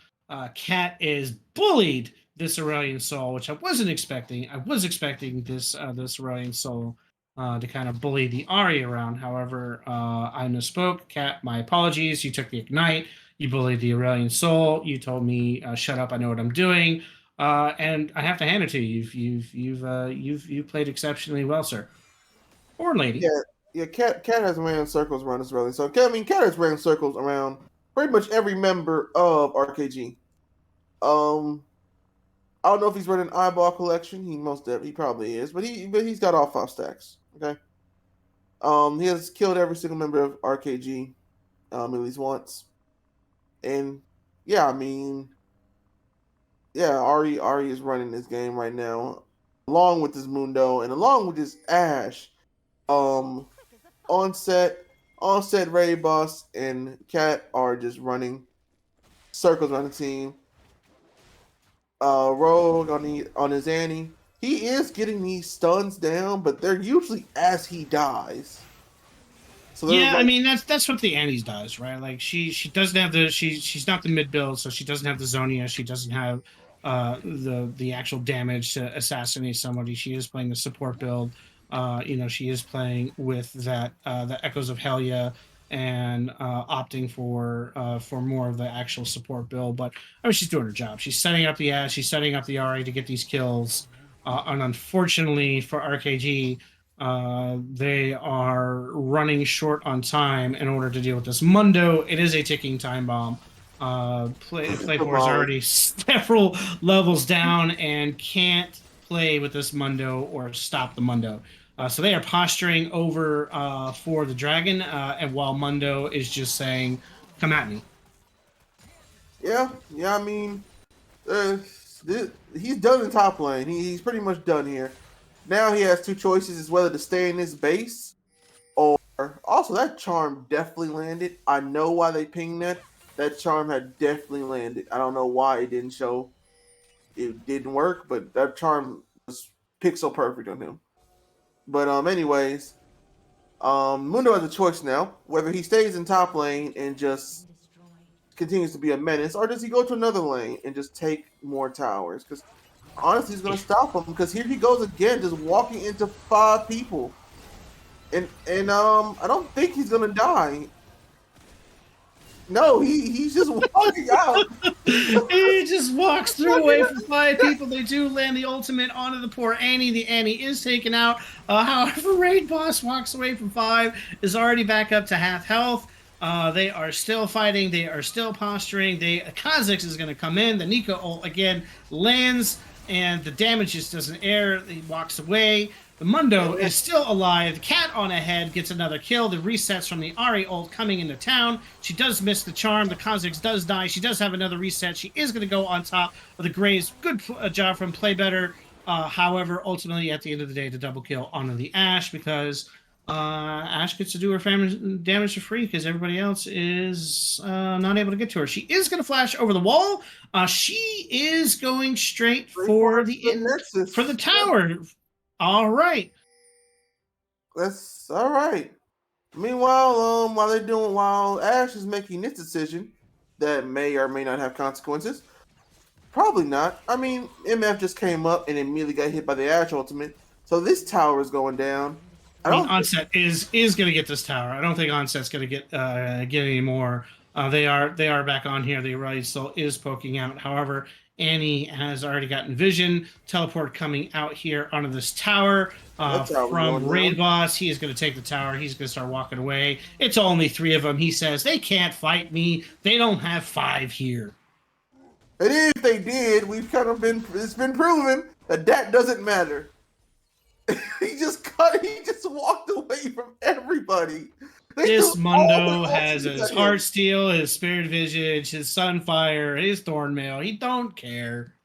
Cat is bullied this Aurelion Soul, which I wasn't expecting. I was expecting this Aurelion Soul to kind of bully the Ari around. However, I misspoke. Cat, my apologies. You took the Ignite. You bullied the Aurelion Soul. You told me, shut up, I know what I'm doing. And I have to hand it to you. You've played exceptionally well, sir. Or lady. Yeah. Cat has ran circles around this rally. So Cat has ran circles around pretty much every member of RKG. I don't know if he's running eyeball collection. He probably is, but he's got all 5 stacks. Okay. He has killed every single member of RKG, at least once. And yeah, I mean, yeah, Ari is running this game right now, along with his Mundo and along with his Ash. Onset Raid Boss and Cat are just running circles around the team. Rogue on his Annie. He is getting these stuns down, but they're usually as he dies. So they're Yeah, I like, mean that's what the Annie's does, right? Like she doesn't have the she's not the mid build, so she doesn't have the Zonia, she doesn't have the actual damage to assassinate somebody. She is playing the support build. She is playing with that the Echoes of Helia and opting for more of the actual support build. But I mean, she's doing her job. She's setting up the Ash, she's setting up the Ari to get these kills. And unfortunately for RKG, they are running short on time in order to deal with this. Mundo, it is a ticking time bomb. Playpour is already several levels down and can't play with this Mundo or stop the Mundo. So they are posturing over for the dragon, and while Mundo is just saying, "Come at me." yeah. I mean, he's done in top lane. He's pretty much done here. Now he has two choices: is whether to stay in his base or also that charm definitely landed. I know why they pinged that. That charm had definitely landed. I don't know why it didn't show. It didn't work, but that charm was pixel perfect on him. But anyways, Mundo has a choice now whether he stays in top lane and just continues to be a menace, or does he go to another lane and just take more towers? Because honestly, he's gonna stop him. Because here he goes again, just walking into 5 people, and I don't think he's gonna die. No, he's just walking out. He just walks through away from 5 people. They do land the ultimate onto the poor Annie. The Annie is taken out. However, Raid Boss walks away from 5, is already back up to half health. They are still fighting. They are still posturing. Kha'Zix is going to come in. The Nico ult again lands, and the damage just doesn't air. He walks away. The Mundo is still alive. The Cat on ahead gets another kill. The resets from the Ari ult coming into town. She does miss the charm. The Kha'Zix does die. She does have another reset. She is going to go on top of the Graves. Good job from Play Better. However, ultimately, at the end of the day, the double kill onto the Ashe because Ashe gets to do her damage for free because everybody else is not able to get to her. She is going to flash over the wall. She is going straight for the tower. All right. That's all right. Meanwhile, while Ashe is making this decision that may or may not have consequences, probably not. I mean, MF just came up and immediately got hit by the Ashe ultimate, so this tower is going down. I mean, Onset is going to get this tower. I don't think Onset's going to get any more. They are back on here. The Riley still is poking out. However, Annie has already gotten vision. Teleport coming out here onto this tower from Raid Boss. He is going to take the tower. He's going to start walking away. It's only 3 of them. He says, they can't fight me. They don't have 5 here. And if they did, it's been proven that doesn't matter. he just walked away from everybody. This Mundo has his Heartsteel, his Spirit Visage, his Sunfire, his Thornmail. He don't care.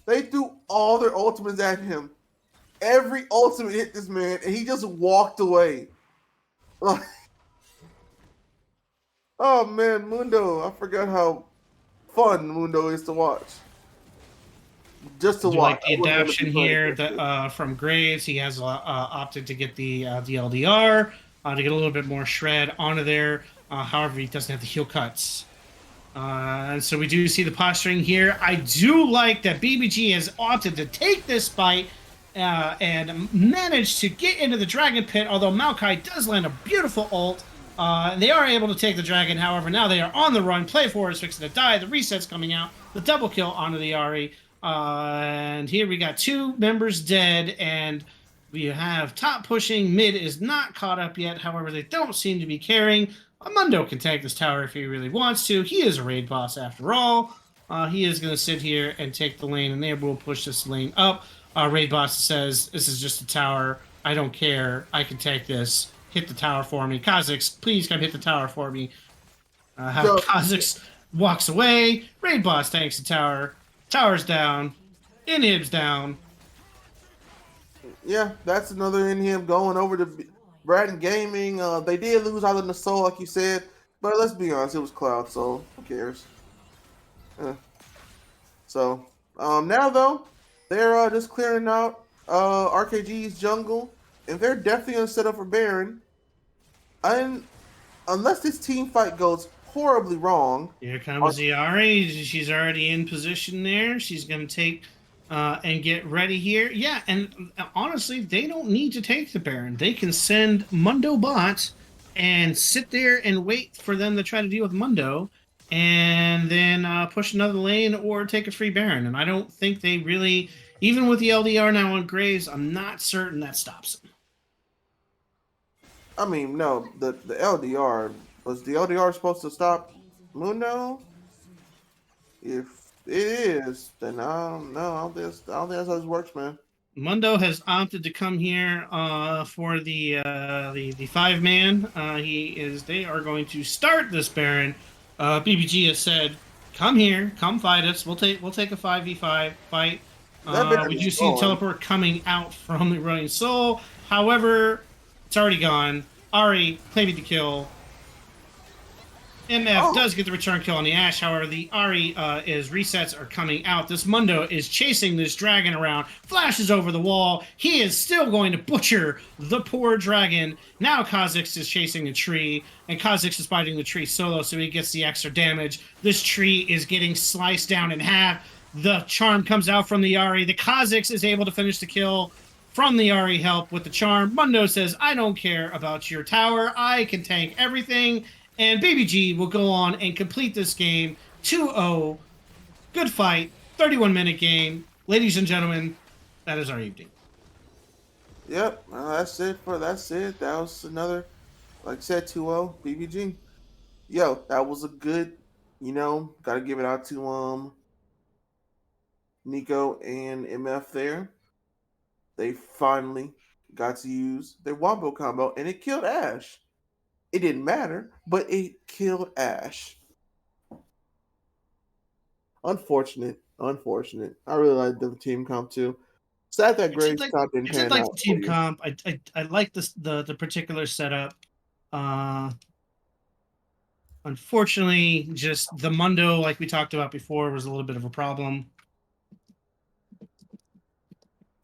They threw all their ultimates at him. Every ultimate hit this man, and he just walked away. Like, oh man, Mundo! I forgot how fun Mundo is to watch. Just to watch. Like the adaptation here from Graves, he has opted to get the LDR to get a little bit more shred onto there. However, he doesn't have the heal cuts. And so we do see the posturing here. I do like that BBG has opted to take this fight and managed to get into the Dragon Pit, although Maokai does land a beautiful ult. They are able to take the dragon. However, now they are on the run. Play4 is fixing to die. The reset's coming out. The double kill onto the Ari. And here we got 2 members dead, and we have top pushing. Mid is not caught up yet. However, they don't seem to be caring. Mundo can take this tower if he really wants to. He is a raid boss after all. He is going to sit here and take the lane, and they will push this lane up. Raid boss says, this is just a tower. I don't care. I can take this. Hit the tower for me. Kha'Zix, please come hit the tower for me. Kha'Zix walks away. Raid boss tanks the tower. Tower's down. Inhib's down. Yeah, that's another Inhib going over to Braden Gaming. They did lose out in the soul, like you said, but let's be honest, it was Cloud, so who cares? So now though, they're just clearing out RKG's jungle, and they're definitely gonna set up for Baron. And unless this team fight goes horribly wrong. Here comes the Ari. She's already in position there. She's going to take and get ready here. Yeah, and honestly, they don't need to take the Baron. They can send Mundo bots and sit there and wait for them to try to deal with Mundo and then push another lane or take a free Baron. And I don't think they really, even with the LDR now on Graves, I'm not certain that stops them. I mean, no, the LDR was the LDR supposed to stop Mundo? If it is, then I don't know. I don't think that's how this works, man. Mundo has opted to come here for the 5-man. They are going to start this Baron. BBG has said, "Come here, come fight us. We'll take a 5v5 fight." We do see teleport coming out from the Running Soul. However, it's already gone. Ari claiming the kill. MF does get the return kill on the Ashe. However, the Ari resets are coming out. This Mundo is chasing this dragon around, flashes over the wall. He is still going to butcher the poor dragon. Now Kha'Zix is chasing a tree, and Kha'Zix is fighting the tree solo, so he gets the extra damage. This tree is getting sliced down in half. The charm comes out from the Ari. The Kha'Zix is able to finish the kill from the Ari help with the charm. Mundo says, "I don't care about your tower. I can tank everything." And BBG will go on and complete this game 2-0. Good fight, 31-minute game. Ladies and gentlemen, that is our evening. Yep, that's it. That was another, like I said, 2-0 BBG. Yo, that was a good, gotta give it out to Nico and MF there. They finally got to use their wombo combo, and it killed Ashe. It didn't matter, but it killed Ashe. Unfortunate. I really like the team comp too. Sad that Graves comp didn't pan out. I did like the team comp. I like the particular setup. Unfortunately, just the Mundo, like we talked about before, was a little bit of a problem.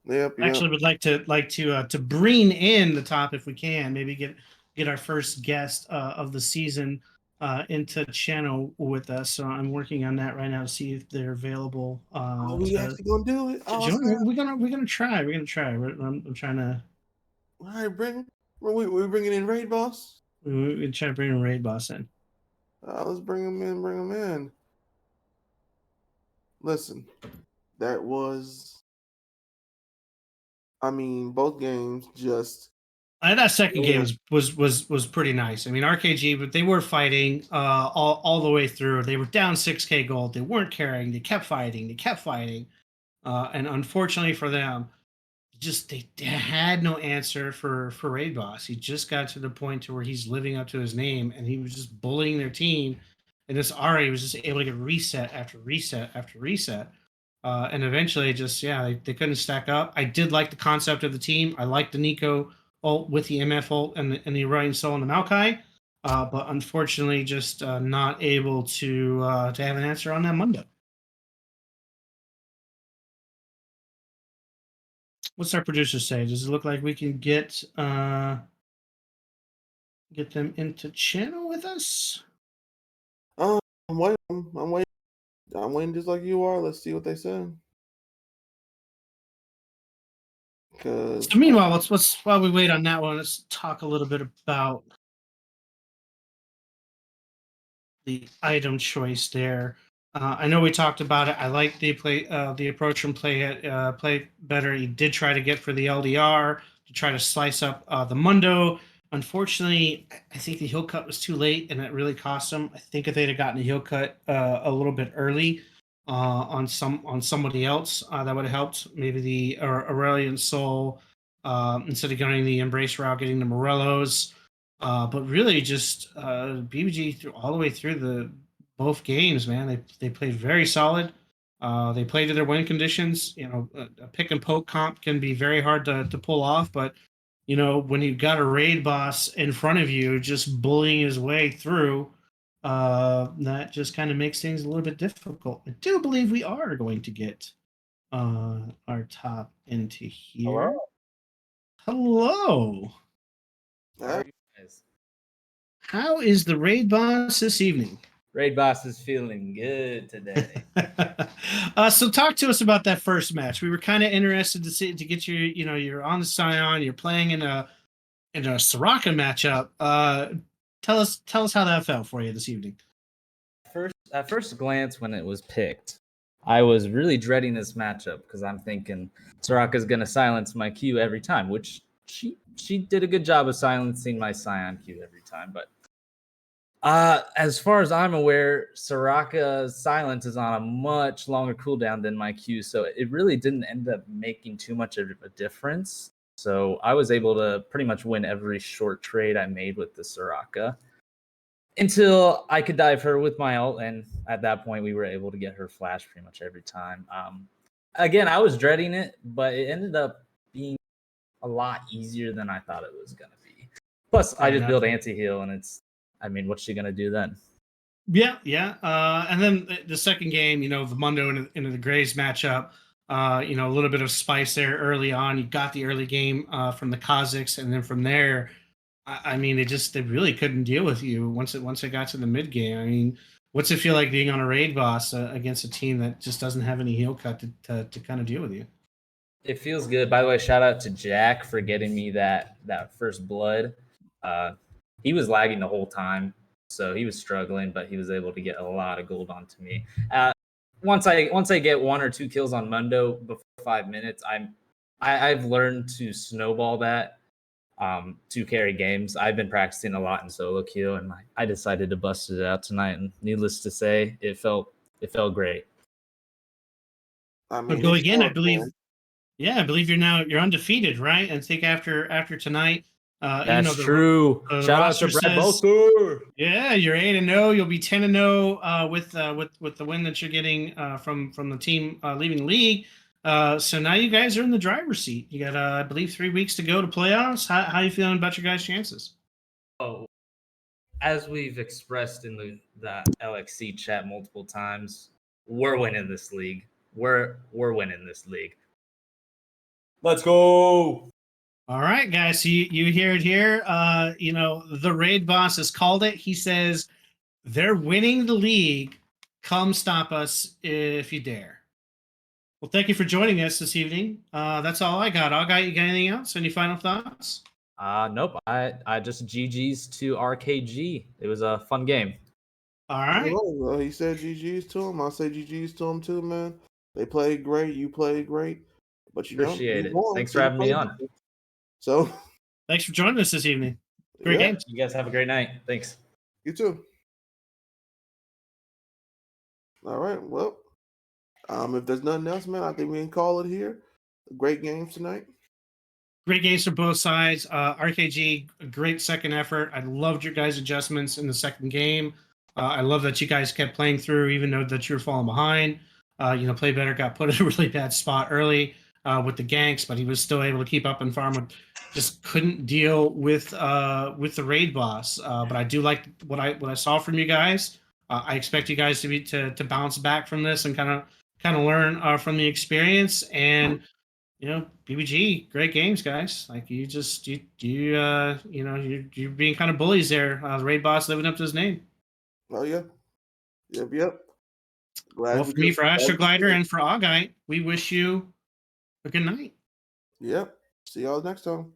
Yep. Actually, would like to bring in the top if we can. Maybe get our first guest of the season into the channel with us. So I'm working on that right now to see if they're available. Are we actually gonna do it? We're gonna try. I'm trying to. All right, we're bringing in Raid Boss. We're trying to bring a Raid Boss in. Let's bring him in. Listen, that was. I mean, both games just. That second game was pretty nice. I mean, RKG, but they were fighting all the way through. They were down 6K gold. They weren't carrying. They kept fighting. And unfortunately for them, they had no answer for Raid Boss. He just got to the point to where he's living up to his name, and he was just bullying their team. And this Ari was just able to get reset after reset after reset. And eventually, they couldn't stack up. I did like the concept of the team. I liked the Nico ult with the MF ult and the Orion Soul and the Maokai. But unfortunately, just not able to have an answer on that Mundo. What's our producer say? Does it look like we can get them into channel with us? I'm waiting just like you are. Let's see what they said. So meanwhile, let's while we wait on that one, let's talk a little bit about the item choice there. I know we talked about it. I like the approach from play better. He did try to get for the LDR to try to slice up the Mundo. Unfortunately, I think the heal cut was too late, and it really cost him. I think if they'd have gotten a heal cut a little bit early on somebody else, that would have helped. Maybe the Aurelian Soul instead of going the Embrace route, getting the Morellos. But really, just BBG all the way through both games, man. They played very solid. They played to their win conditions. A pick and poke comp can be very hard to pull off, but when you've got a Raid Boss in front of you, just bullying his way through, that just kind of makes things a little bit difficult. I do believe we are going to get our top into here. Hello. How are you guys? How is the raid boss this evening? Raid Boss is feeling good today. So talk to us about that first match. We were kind of interested to get your, you're on the Scion, you're playing in a Soraka matchup. Tell us how that felt for you this evening. At first glance, when it was picked, I was really dreading this matchup because I'm thinking Soraka's gonna silence my Q every time, which she did a good job of silencing my Scion Q every time. But as far as I'm aware, Soraka's silence is on a much longer cooldown than my Q, so it really didn't end up making too much of a difference. So I was able to pretty much win every short trade I made with the Soraka until I could dive her with my ult, and at that point we were able to get her flash pretty much every time. Again, I was dreading it, but it ended up being a lot easier than I thought it was gonna be. Plus, I just built anti-heal, and what's she gonna do then? Yeah. And then the second game, the Mundo into the Graves matchup, a little bit of spice there early on. You got the early game from the Kazakhs, and then from there, they really couldn't deal with you once it got to the mid game. I mean, what's it feel like being on a raid boss against a team that just doesn't have any heal cut to kind of deal with you? It feels good. By the way, shout out to Jack for getting me that first blood. He was lagging the whole time, so he was struggling, but he was able to get a lot of gold onto me. Once I get 1 or 2 kills on Mundo before 5 minutes, I've learned to snowball that to carry games. I've been practicing a lot in solo queue, and I decided to bust it out tonight. And needless to say, it felt great. I mean, Go it's again, I hard, believe. man. Yeah, I believe you're undefeated, right? And I think after tonight, That's true. Shout out to Brad Bolster. Yeah, you're 8-0. You'll be 10-0 with the win that you're getting from the team leaving the league. So now you guys are in the driver's seat. You got I believe 3 weeks to go to playoffs. How are you feeling about your guys' chances? Oh, as we've expressed in the LXC chat multiple times, we're winning this league. We're winning this league. Let's go. All right, guys. So you hear it here. The raid boss has called it. He says they're winning the league. Come stop us if you dare. Well, thank you for joining us this evening. That's all I got. You got anything else? Any final thoughts? Nope. I just GG's to RKG. It was a fun game. All right. Well, he said GG's to him. I'll say GG's to him too, man. They played great. You played great. But Appreciate it. won, Thanks so for having me on. So Thanks for joining us this evening. Great game. You guys have a great night. Thanks. You too. All right. Well, if there's nothing else, man, I think we can call it here. Great games tonight. Great games for both sides. RKG, a great second effort. I loved your guys' adjustments in the second game. I love that you guys kept playing through, even though that you were falling behind. Play better got put in a really bad spot early with the ganks, but he was still able to keep up and farm. Just couldn't deal with the raid boss. But I do like what I saw from you guys. I expect you guys to bounce back from this and kind of learn from the experience. And BBG, great games, guys. Like you're being kind of bullies there. The raid boss living up to his name. Oh yeah. Yep. Well, for me, for Astroglider, and for Augite, we wish you a good night. Yep. See y'all next time.